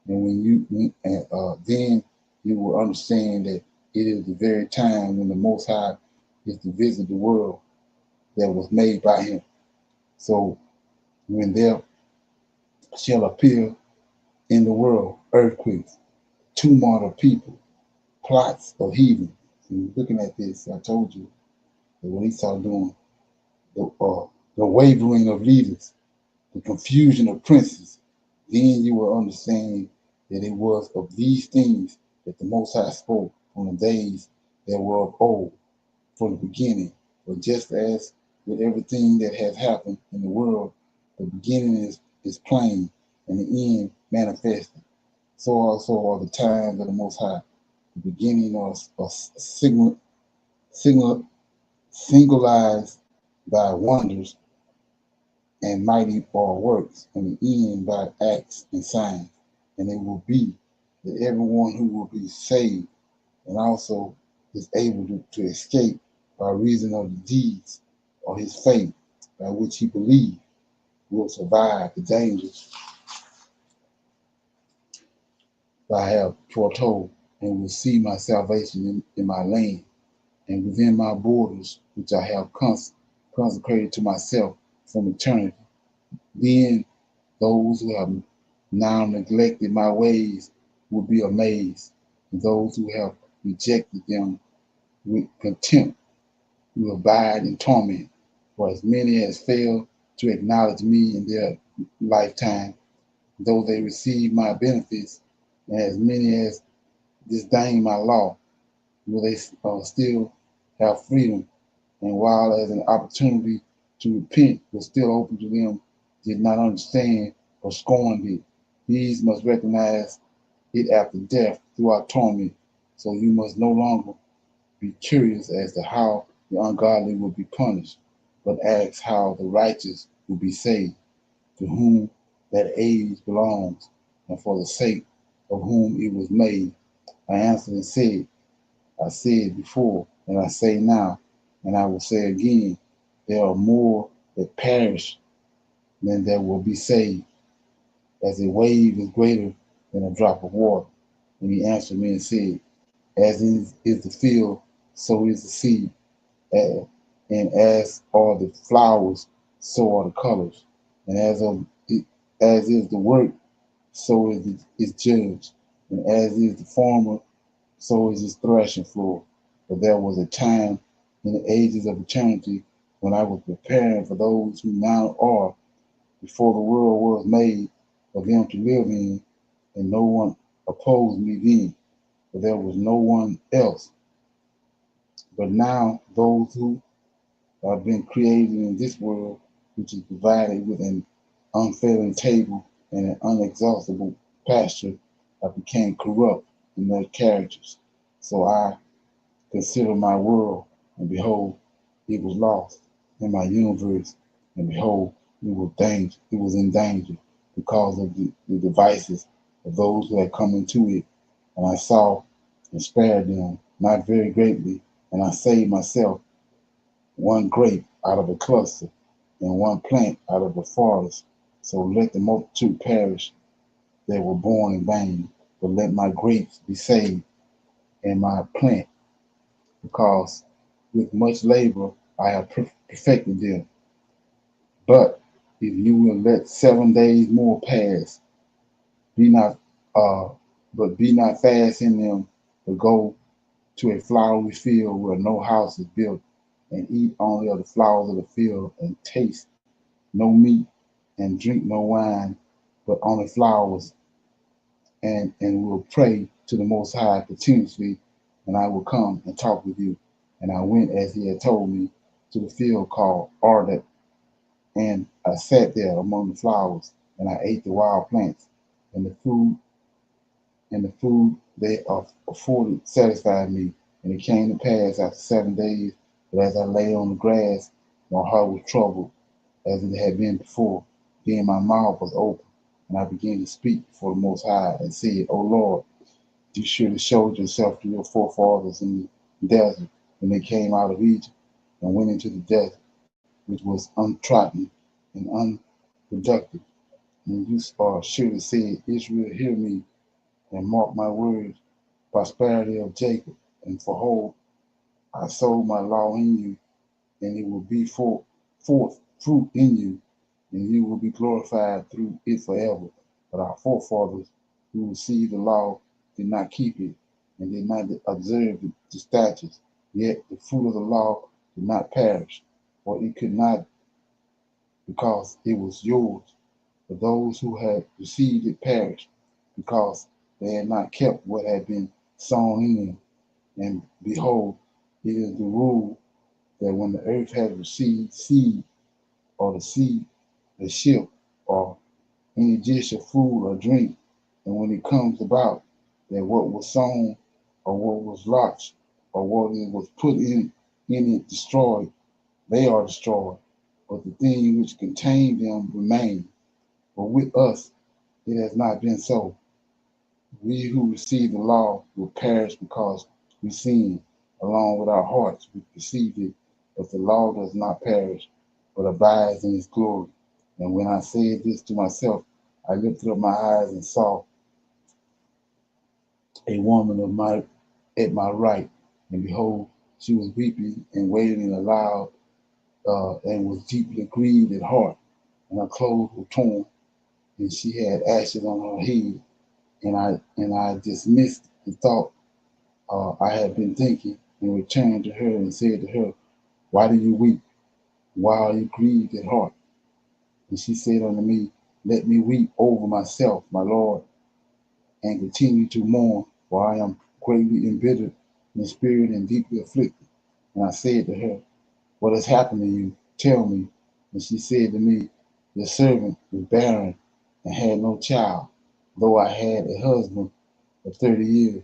and then you will understand that it is the very time when the Most High is to visit the world that was made by him. So when there shall appear in the world earthquakes, tumult of people, plots of heathen. And looking at this, I told you that when he started doing the wavering of leaders, the confusion of princes, Then you will understand that it was of these things that the Most High spoke on the days that were of old, from the beginning. For just as with everything that has happened in the world, the beginning is plain and the end manifested. So also are the times of the Most High. The beginning are singularized by wonders and mighty works, and the end by acts and signs. And it will be that everyone who will be saved and also is able to escape by reason of the deeds or his faith by which he believed will survive the dangers that I have foretold, and will see my salvation in my land and within my borders, which I have consecrated to myself from eternity. Then those who have now neglected my ways will be amazed, and those who have rejected them with contempt will abide in torment. For as many as fail to acknowledge me in their lifetime, though they receive my benefits, and as many as disdain my law, will they still have freedom. And while as an opportunity to repent was still open to them, did not understand or scorned it. These must recognize it after death through our torment. So you must no longer be curious as to how the ungodly will be punished, but ask how the righteous will be saved, to whom that age belongs, and for the sake of whom it was made. I answered and said, I said before, and I say now, and I will say again, there are more that perish than that will be saved, as a wave is greater than a drop of water. And he answered me and said, as is the field, so is the seed, and as are the flowers, so are the colors. And as is the work, so is judged. And as is the farmer, so is his threshing floor. But there was a time in the ages of eternity when I was preparing for those who now are, before the world was made, for them to live in, and no one opposed me then, for there was no one else. But now those who have been created in this world, which is provided with an unfailing table and an unexhaustible pasture, have become corrupt in their characters. So I consider my world, and behold, it was lost, in my universe, and behold, it was in danger because of the devices of those who had come into it. And I saw and spared them, not very greatly, and I saved myself one grape out of a cluster, and one plant out of a forest. So let the multitude perish that were born in vain, but let my grapes be saved, and my plant, because with much labor I have perfected them. But if you will let 7 days more pass, be not uh be not fast in them, but go to a flowery field where no house is built, and eat only of the flowers of the field, and taste no meat, and drink no wine, but only flowers, and will pray to the Most High continuously, and I will come and talk with you. And I went as he had told me to the field called Ardat, and I sat there among the flowers, and I ate the wild plants, and the food they afforded satisfied me. And it came to pass after 7 days that as I lay on the grass, my heart was troubled, as it had been before. Then my mouth was open, and I began to speak before the Most High, and said, O Lord, you surely showed yourself to your forefathers in the desert when they came out of Egypt and went into the desert, which was untrodden and unproductive. And you surely said, Israel, hear me, and mark my words, prosperity of Jacob. And behold, I sowed my law in you, and it will be forth fruit in you, and you will be glorified through it forever. But our forefathers who received the law did not keep it, and did not observe the statutes. Yet the fruit of the law did not perish, for it could not, because it was yours. But those who had received it perished, because they had not kept what had been sown in them. And behold, it is the rule that when the earth has received seed, or the seed, the ship, or any dish of food or drink, and when it comes about that what was sown, or what was lodged, or what it was put in it destroyed, they are destroyed, but the thing which contained them remain. But with us it has not been so. We who receive the law will perish because we sin. Along with our hearts we received it, but the law does not perish, but abides in its glory. And when I said this to myself, I lifted up my eyes and saw a woman at my right, and behold, she was weeping and wailing aloud, and was deeply grieved at heart, and her clothes were torn, and she had ashes on her head. And I dismissed the thought I had been thinking, and returned to her and said to her, Why do you weep? Why are you grieved at heart? And she said unto me, Let me weep over myself, my Lord, and continue to mourn, for I am greatly embittered in spirit and deeply afflicted. And I said to her, What has happened to you? Tell me. And she said to me, Your servant was barren and had no child, though I had a husband of 30 years.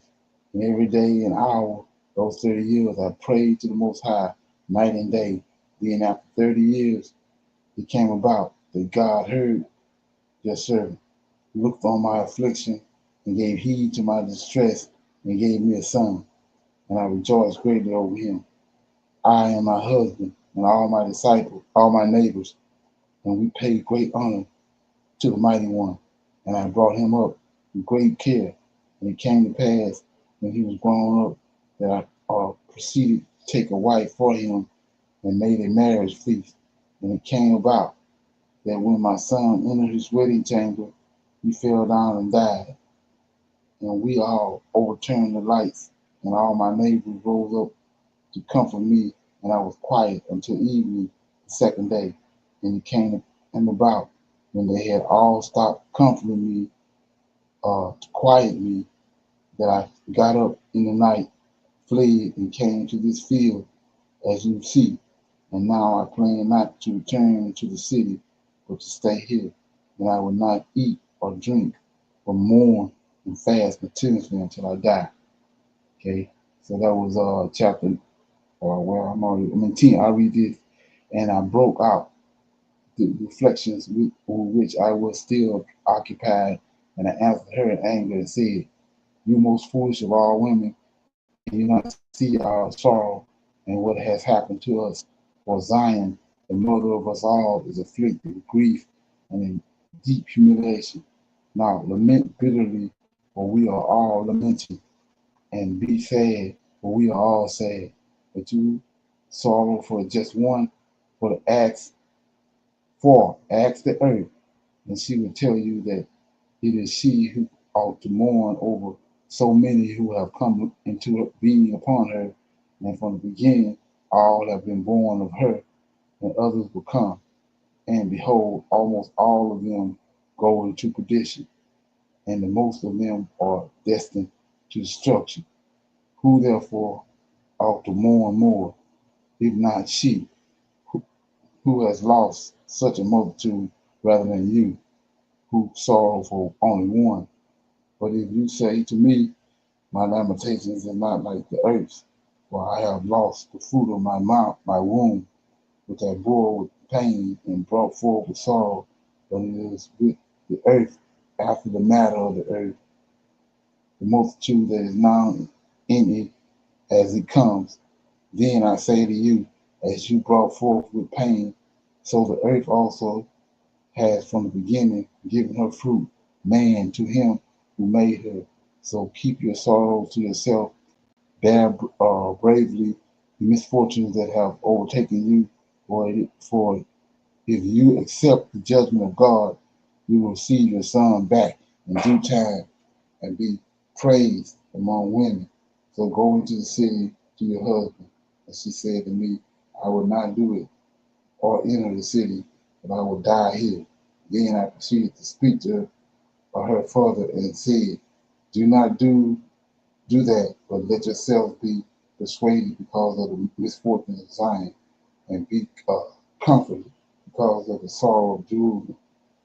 And every day and hour, those 30 years, I prayed to the Most High night and day. Then after 30 years, it came about that God heard your servant, looked on my affliction, and gave heed to my distress, and gave me a son. And I rejoiced greatly over him. I and my husband, and all my disciples, all my neighbors, and we paid great honor to the Mighty One. And I brought him up with great care. And it came to pass, when he was grown up, that I proceeded to take a wife for him, and made a marriage feast. And it came about that when my son entered his wedding chamber, he fell down and died. And we all overturned the lights, and all my neighbors rose up to comfort me, and I was quiet until evening the second day. And it came about, when they had all stopped comforting me, to quiet me, that I got up in the night, fled, and came to this field, as you see. And now I plan not to return to the city, but to stay here. And I will not eat or drink, but mourn and fast continuously until I die. Okay, so that was chapter, or well, I'm in 10. I read this, and I broke out the reflections with which I was still occupied, and I answered her in anger and said, You most foolish of all women, can you not see our sorrow and what has happened to us? For Zion, the mother of us all, is afflicted with grief and in deep humiliation. Now lament bitterly, for we are all lamenting, and be sad, for we are all sad. But you sorrow for just one, for ask the earth, and she will tell you that it is she who ought to mourn over so many who have come into being upon her, and from the beginning all have been born of her, and others will come. And behold, almost all of them go into perdition, and the most of them are destined to destruction. Who therefore ought to mourn more, if not she, who has lost such a multitude, rather than you, who sorrow for only one? But if you say to me, My lamentations are not like the earth's, for I have lost the fruit of my mouth, my womb, which I bore with pain and brought forth with sorrow. But it is with the earth, after the matter of the earth, the multitude that is now in it as it comes. Then I say to you, as you brought forth with pain, so the earth also has from the beginning given her fruit, man to him who made her. So keep your sorrows to yourself, bear bravely the misfortunes that have overtaken you, for if you accept the judgment of God, you will see your son back in due time and be praised among women. So go into the city to your husband. And she said to me, I will not do it or enter the city, but I will die here. Then I proceeded to speak to her further and said, do not do that, but let yourself be persuaded because of the misfortune of Zion, and be comforted because of the sorrow of Jerusalem.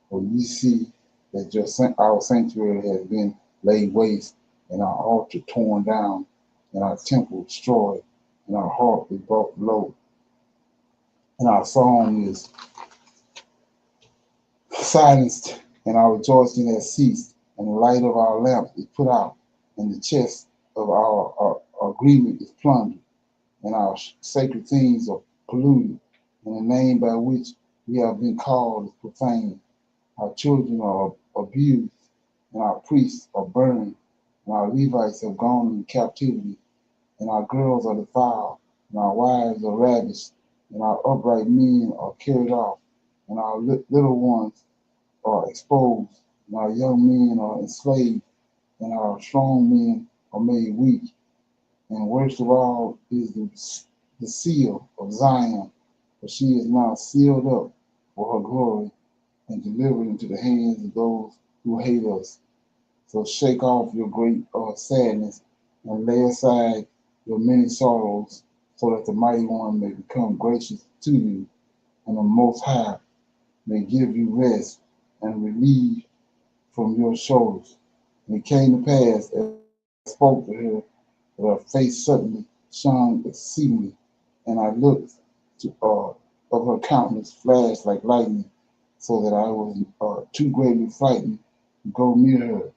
For ye see that our sanctuary has been laid waste, and our altar torn down, and our temple destroyed, and our heart is brought low, and our song is silenced, and our rejoicing has ceased, and the light of our lamp is put out, and the chest of our agreement is plundered, and our sacred things are polluted, and the name by which we have been called is profaned. Our children are abused, and our priests are burned, and our Levites have gone into captivity, and our girls are defiled, and our wives are ravished, and our upright men are carried off, and our little ones are exposed, and our young men are enslaved, and our strong men are made weak. And worst of all is the seal of Zion, for she is now sealed up for her glory and delivered into the hands of those who hate us. So shake off your great sadness and lay aside your many sorrows, so that the mighty one may become gracious to you, and the Most High may give you rest and relief from your shoulders. And it came to pass, as I spoke to her, that her face suddenly shone exceedingly, and I looked of her countenance flashed like lightning, so that I was too greatly frightened to go near her,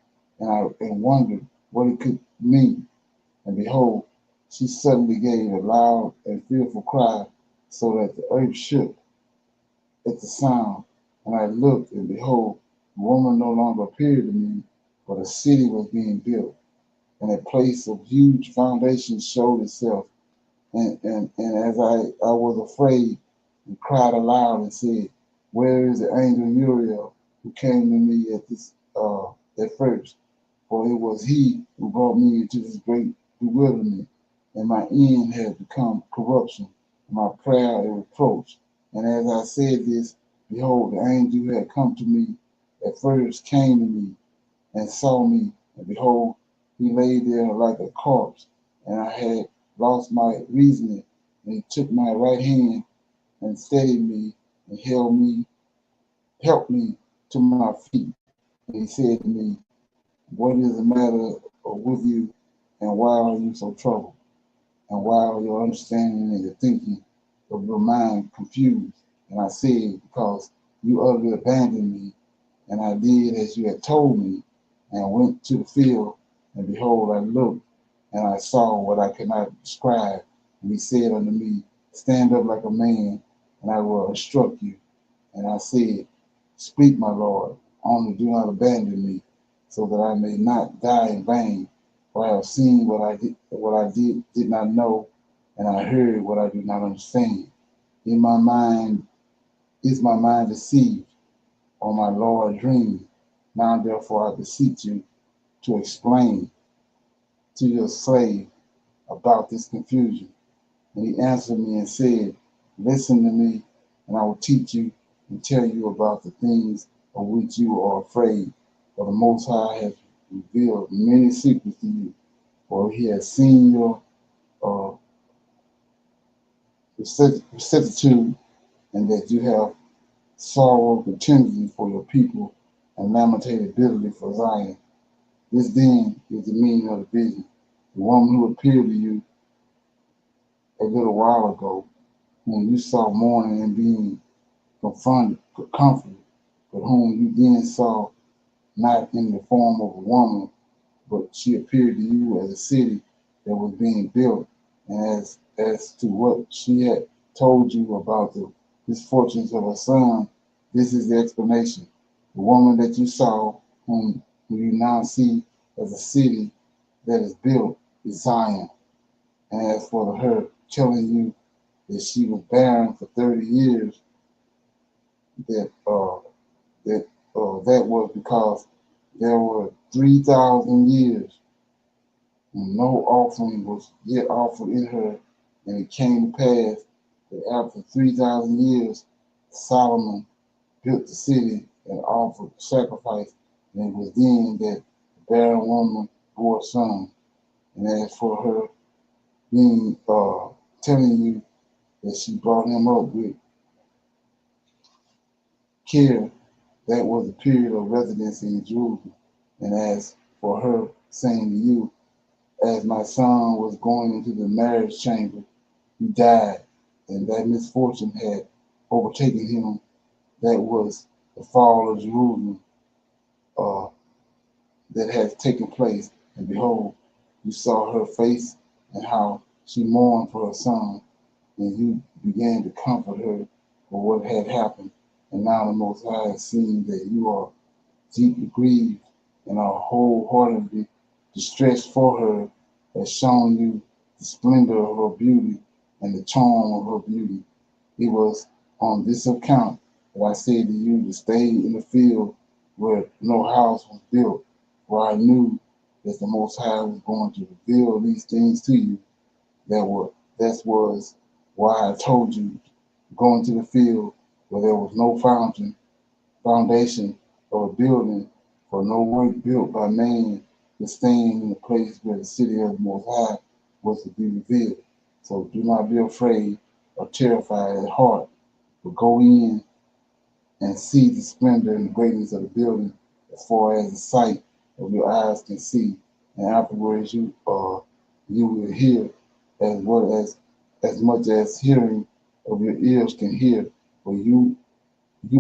and wondered what it could mean. And behold, she suddenly gave a loud and fearful cry, so that the earth shook at the sound. And I looked, and behold, the woman no longer appeared to me, but a city was being built, and a place of huge foundations showed itself. And as I was afraid and cried aloud and said, where is the angel Uriel who came to me at first? For it was he who brought me into this great bewilderment, and my end had become corruption, and my prayer a reproach. And as I said this, behold, the angel who had come to me at first came to me and saw me, and behold, he lay there like a corpse, and I had lost my reasoning. And he took my right hand and steadied me and helped me to my feet. And he said to me, what is the matter with you, and why are you so troubled? And why are your understanding and your thinking of your mind confused? And I said, because you utterly abandoned me, and I did as you had told me, and went to the field, and behold, I looked, and I saw what I could not describe. And he said unto me, stand up like a man, and I will instruct you. And I said, speak, my Lord, only do not abandon me, so that I may not die in vain. For I have seen what I did not know, and I heard what I did not understand. In my mind is my mind deceived, or my Lord dreamed. Now therefore I beseech you to explain to your slave about this confusion. And he answered me and said, listen to me, and I will teach you and tell you about the things of which you are afraid. For the Most High has revealed many secrets to you, for he has seen your rectitude, and that you have sorrow continually for your people, and lamented bitterly for Zion. This then is the meaning of the vision. The woman who appeared to you a little while ago, whom you saw mourning and being comforted, but whom you then saw not in the form of a woman, but she appeared to you as a city that was being built, and as to what she had told you about the misfortunes of her son, this is the explanation. The woman that you saw, whom you now see as a city that is built, is Zion. And as for her telling you that she was barren for 30 years, that was because there were 3,000 years and no offering was yet offered in her. And it came to pass that after 3,000 years, Solomon built the city and offered sacrifice. And it was then that the barren woman bore a son. And as for her being telling you that she brought him up with care, that was the period of residency in Jerusalem. And as for her saying to you, as my son was going into the marriage chamber, he died, and that misfortune had overtaken him. That was the fall of Jerusalem uh, that has taken place. And behold, you saw her face and how she mourned for her son, and you began to comfort her for what had happened. And now the Most High has seen that you are deeply grieved and are wholeheartedly distressed for her, has shown you the splendor of her beauty and the charm of her beauty. It was on this account that I said to you to stay in the field where no house was built, for I knew that the Most High was going to reveal these things to you. That was why I told you to go into the field where there was no foundation of a building, for no work built by man is staying in the place where the city of the Most High was to be revealed. So do not be afraid or terrified at heart, but go in and see the splendor and the greatness of the building as far as the sight of your eyes can see. And afterwards you will hear as well as much as hearing of your ears can hear, for you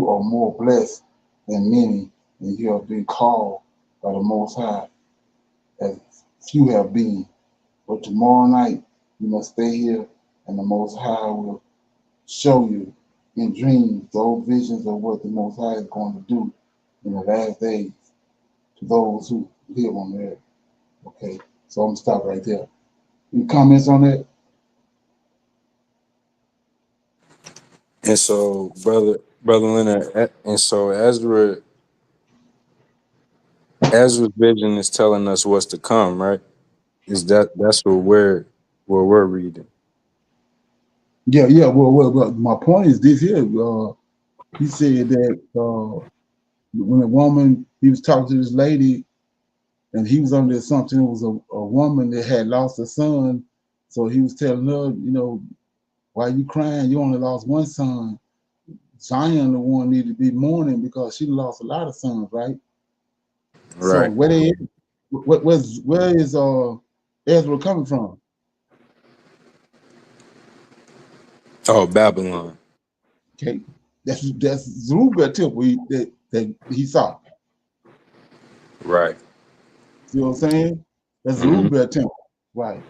are more blessed than many, and you have been called by the Most High, as few have been. But tomorrow night you must stay here, and the Most High will show you in dreams those visions of what the Most High is going to do in the last days to those who live on the earth. Okay, so I'm gonna stop right there. Any comments on that? And so, brother Leonard, and so Ezra's vision is telling us what's to come, right? That's what we're reading. Yeah, yeah. Well, my point is this here. He said that when a woman, he was talking to this lady, and he was under the assumption it was a woman that had lost a son. So he was telling her, why you crying? You only lost one son. Zion, the one, needed to be mourning because she lost a lot of sons, right? So Right. where is Ezra coming from? Oh, Babylon. Okay, that's Zerubbabel temple that he saw. Right. See what I'm saying? That's Hmm. Zerubbabel temple, right?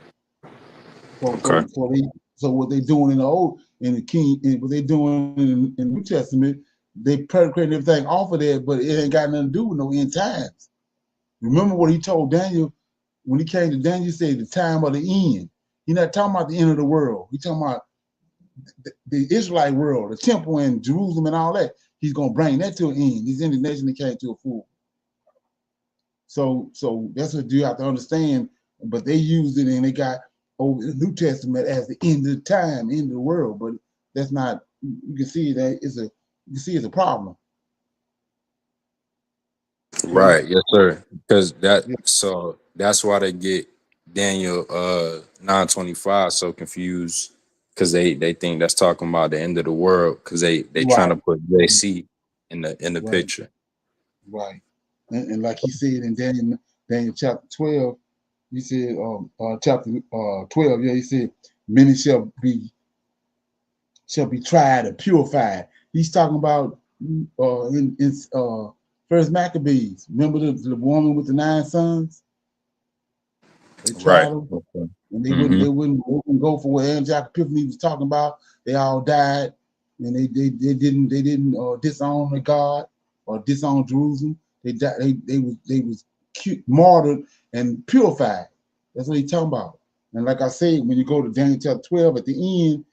So Okay. so so they so what they doing in the what they doing in the New Testament, they predicating everything off of that, but it ain't got nothing to do with no end times. Remember what he told Daniel when he came to Daniel? He said the time of the end. He's not talking about the end of the world. He's talking about the Israelite world, the temple in Jerusalem and all that. He's gonna bring that to an end. These indignation that came to a full. So that's what you have to understand. But they used it and they got over the New Testament as the end of time, end of the world. But that's not. You can see that it's a problem. Okay. Right. Yes, sir. Because Yeah. that's why they get Daniel 9:25 so confused, because they think that's talking about the end of the world, because they trying to Right. put JC in the Right. picture. Right. And like he said in Daniel chapter 12, he said chapter 12. Yeah, he said many shall be tried and purified. He's talking about in First Maccabees. Remember the woman with the 9 sons? They tried Right. them, Okay. and Hmm. they wouldn't go for what Antioch Epiphany was talking about. They all died, and they didn't disown the God or disown Jerusalem. They died. They was martyred and purified. That's what he's talking about. And like I said, when you go to Daniel chapter 12, at the end,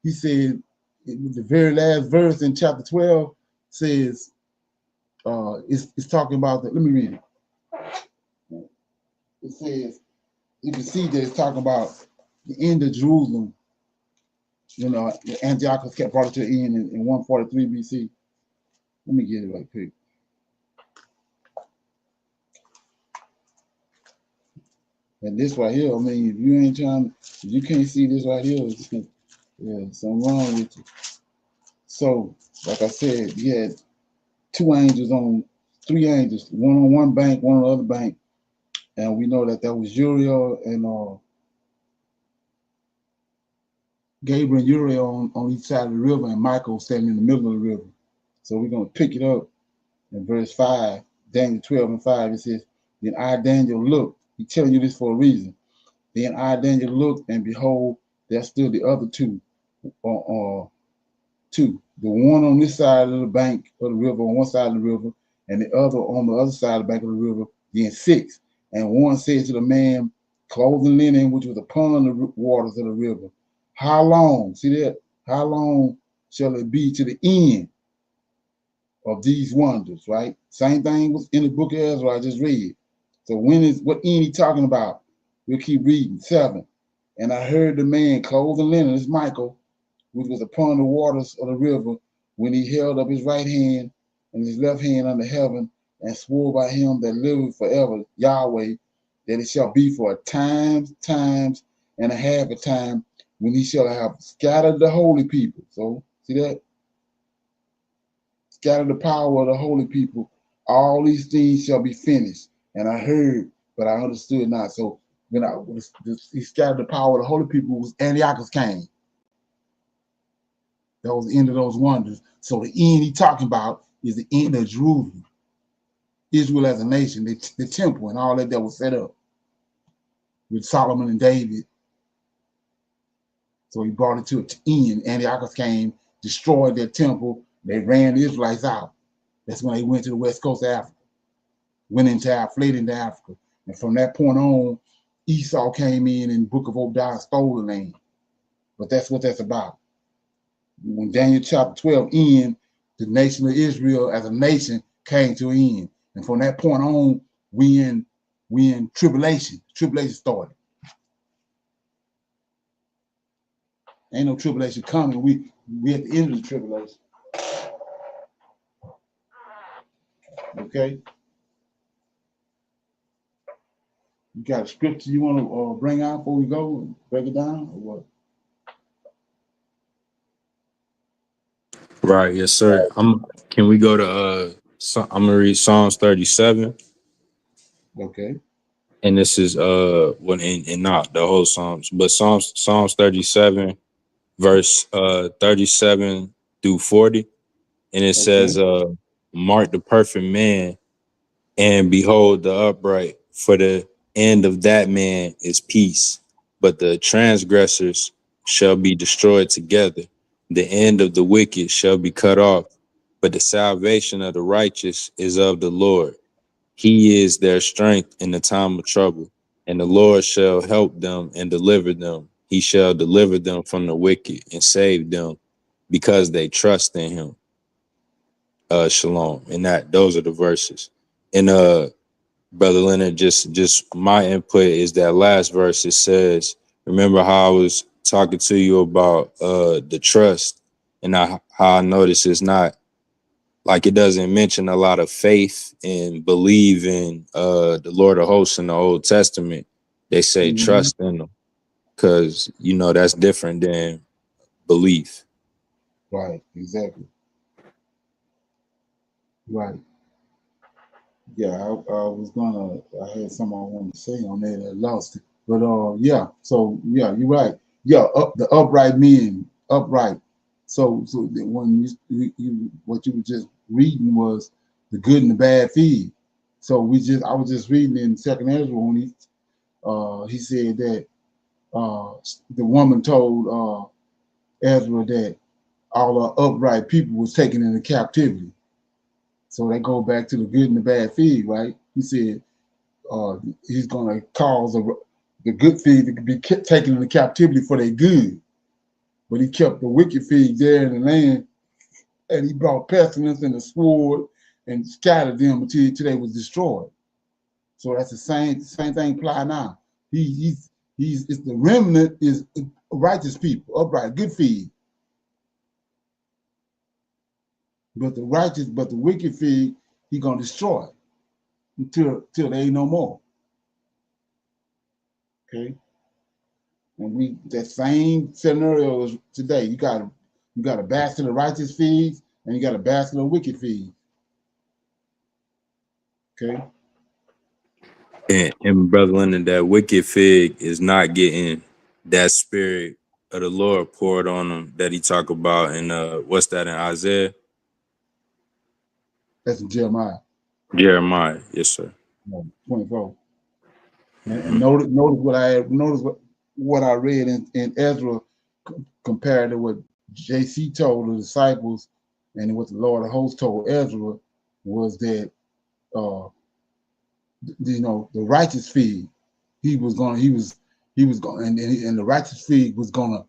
he said, the very last verse in chapter 12 says, it's talking about let me read it. It says, you can see that it's talking about the end of Jerusalem. Antiochus kept brought it to the end in 143 BC. Let me get it right quick. And this right here, I mean, if you ain't trying, if you can't see this right here, yeah, something wrong with you. So, like I said, you had three angels, one on one bank, one on the other bank, and we know that was Uriel and Gabriel and Uriel on each side of the river, and Michael standing in the middle of the river. So we're gonna pick it up in verse 5, Daniel 12:5. It says, "Then I, Daniel, looked." He's telling you this for a reason. "Then I, Daniel, looked, and behold, there stood the other two, the one on this side of the bank of the river, on one side of the river, and the other on the other side of the bank of the river, then six. And one said to the man clothed in linen, which was upon the waters of the river, how long," see that? "How long shall it be to the end of these wonders?" Right? Same thing was in the book of Ezra I just read. So what end he talking about? We'll keep reading. 7. "And I heard the man clothed in linen," this is Michael, "which was upon the waters of the river, when he held up his right hand and his left hand under heaven, and swore by him that liveth forever, Yahweh, that it shall be for times and a half a time, when he shall have scattered the holy people." So, see that? Scattered the power of the holy people. "All these things shall be finished. And I heard, but I understood not." So, when he scattered the power of the holy people, was Antiochus came. That was the end of those wonders. So the end he talking about is the end of Jerusalem, Israel as a nation, the temple and all that was set up with Solomon and David. So he brought it to an end. Antiochus came, destroyed their temple. They ran the Israelites out. That's when they went to the west coast of Africa, fled into Africa. And from that point on, Esau came in and Book of Obadiah stole the land. But that's what that's about. When Daniel chapter 12 ends, the nation of Israel as a nation came to an end. And from that point on, we in tribulation. Tribulation started. Ain't no tribulation coming. We at the end of the tribulation. Okay? You got a scripture you want to bring out before we go and break it down, or what? Right, yes, sir. Can we go to I'm gonna read Psalms 37, Okay. and this is and not the whole Psalms, but Psalms 37, verse 37 through 40. And it Okay. says, "Mark the perfect man, and behold the upright, for the end of that man is peace, but the transgressors shall be destroyed together. The end of the wicked shall be cut off, but the salvation of the righteous is of the Lord. He is their strength in the time of trouble, and the Lord shall help them and deliver them. He shall deliver them from the wicked and save them, because they trust in him." Shalom. And those are the verses. And Brother Leonard, just my input is that last verse. It says, remember how I was talking to you about the trust, and how I noticed it's not like, it doesn't mention a lot of faith and believe in the Lord of hosts in the Old Testament. They say Mm-hmm. trust in them, because that's different than belief. Right. Exactly. Right. Yeah, I had something I wanted to say on that. I lost it. But yeah. So yeah, you're right. Yeah, the upright men, upright. So when what you were just reading was the good and the bad feed. So I was just reading in Second Ezra when he said that the woman told Ezra that all the upright people was taken into captivity. So they go back to the good and the bad feed, right? He said he's going to cause the good fig to be taken into captivity for their good. But he kept the wicked fig there in the land, and he brought pestilence and the sword and scattered them until they was destroyed. So that's the same thing apply now. He's it's the remnant is righteous people, upright, good fig. But the wicked fig, he gonna destroy until they ain't no more. Okay. And that same scenario is today. You got a basket of righteous feeds and you got a basket of wicked feeds. Okay. And Brother Leonard, that wicked fig is not getting that spirit of the Lord poured on them that he talk about in what's that in Isaiah? That's in Jeremiah. Jeremiah, yes, sir. 24. And notice what I read in Ezra compared to what JC told the disciples and what the Lord of hosts told Ezra was that the righteous fig, he was going and the righteous fig was gonna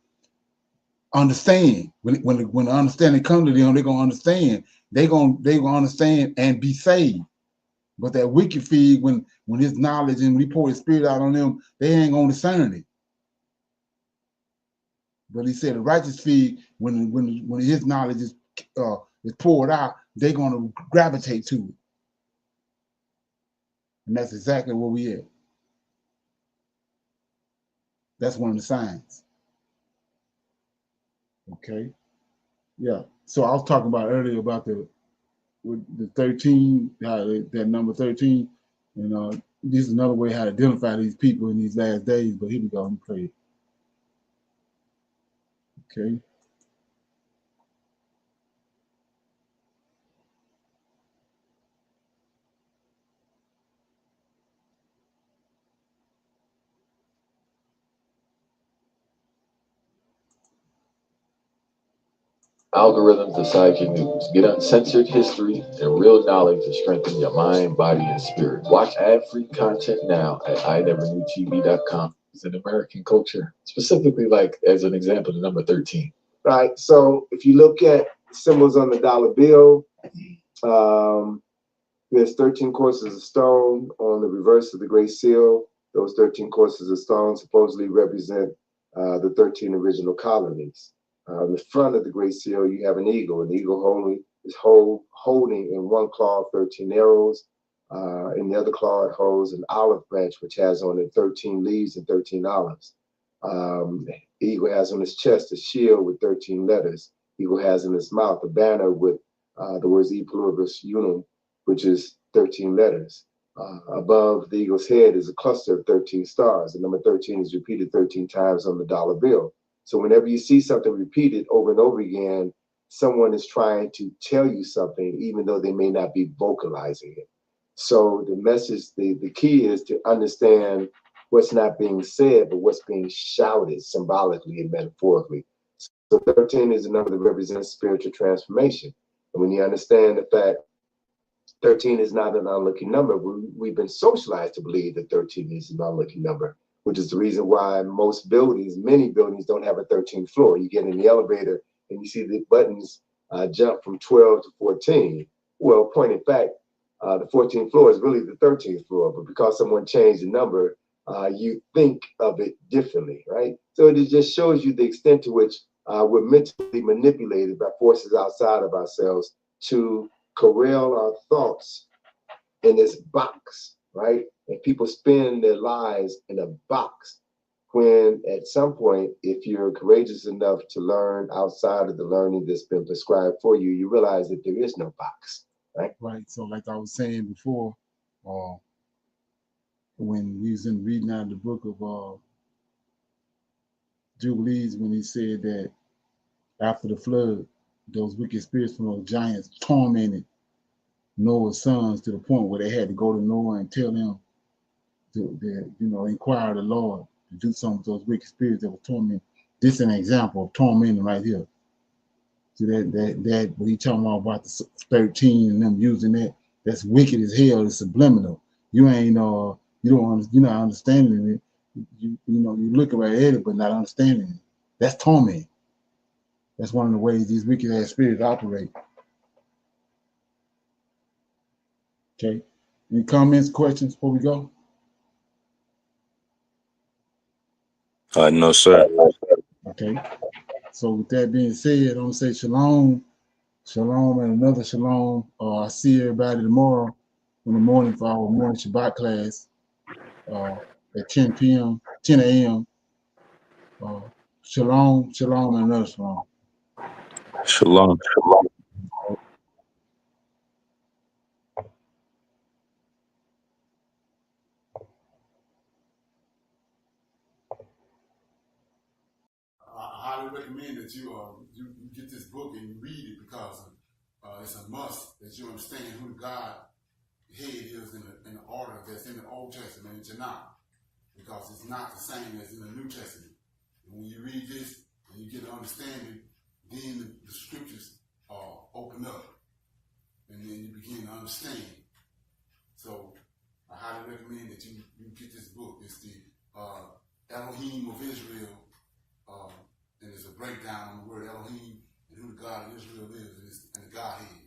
understand when the understanding comes to them, they're gonna understand. They're gonna understand and be saved. But that wicked fig, when his knowledge and when he pour his spirit out on them, they ain't gonna discern it. But he said the righteous fig, when his knowledge is poured out, they're gonna gravitate to it. And that's exactly where we at. That's one of the signs. Okay. Yeah. So I was talking about earlier about the 13, that number 13, and this is another way how to identify these people in these last days. But here we go. Let me play it. Okay. Algorithms decide your news. Get uncensored history and real knowledge to strengthen your mind, body, and spirit. Watch ad-free content now at ineverknewtv.com. It's an American culture, specifically, like as an example, the number 13. Right. So if you look at symbols on the dollar bill, there's 13 courses of stone on the reverse of the Great Seal. Those 13 courses of stone supposedly represent the 13 original colonies. On the front of the Great Seal, you have an eagle. An eagle holding in one claw 13 arrows. In the other claw, it holds an olive branch, which has on it 13 leaves and 13 olives. The eagle has on his chest a shield with 13 letters. Eagle has in his mouth a banner with the words E pluribus unum, which is 13 letters. Above the eagle's head is a cluster of 13 stars. The number 13 is repeated 13 times on the dollar bill. So whenever you see something repeated over and over again, someone is trying to tell you something, even though they may not be vocalizing it. So the message, the key is to understand what's not being said, but what's being shouted symbolically and metaphorically. So 13 is a number that represents spiritual transformation. And when you understand the fact 13 is not an unlucky number, we've been socialized to believe that 13 is an unlucky number, which is the reason why many buildings don't have a 13th floor. You get in the elevator and you see the buttons jump from 12 to 14. Well, point in fact, the 14th floor is really the 13th floor, but because someone changed the number, you think of it differently, right? So it just shows you the extent to which we're mentally manipulated by forces outside of ourselves to corral our thoughts in this box, right? And people spend their lives in a box when at some point, if you're courageous enough to learn outside of the learning that's been prescribed for you, you realize that there is no box, right? Right. So like I was saying before, when we was reading out the book of Jubilees, when he said that after the flood, those wicked spirits from those giants tormented Noah's sons to the point where they had to go to Noah and tell them to inquire the Lord to do something with those wicked spirits that were tormenting. This is an example of tormenting right here. See that what he talking about the 13 and them using that's wicked as hell. It's subliminal. You're not understanding it. You looking right at it but not understanding it. That's torment. That's one of the ways these wicked ass spirits operate. Okay. Any comments, questions before we go? No, sir. Okay. So with that being said, I'm gonna say shalom, shalom, and another shalom. I'll see everybody tomorrow in the morning for our morning Shabbat class at 10 p.m. 10 a.m. Shalom, shalom, and another shalom. Shalom. I highly recommend that you get this book and you read it because it's a must that you understand who the God head is in the order that's in the Old Testament and Tanakh, because it's not the same as in the New Testament. And when you read this and you get an understanding, then the scriptures open up and then you begin to understand. So I highly recommend that you get this book. It's the Elohim of Israel. And it's a breakdown on the word Elohim and who the God of Israel is and the Godhead.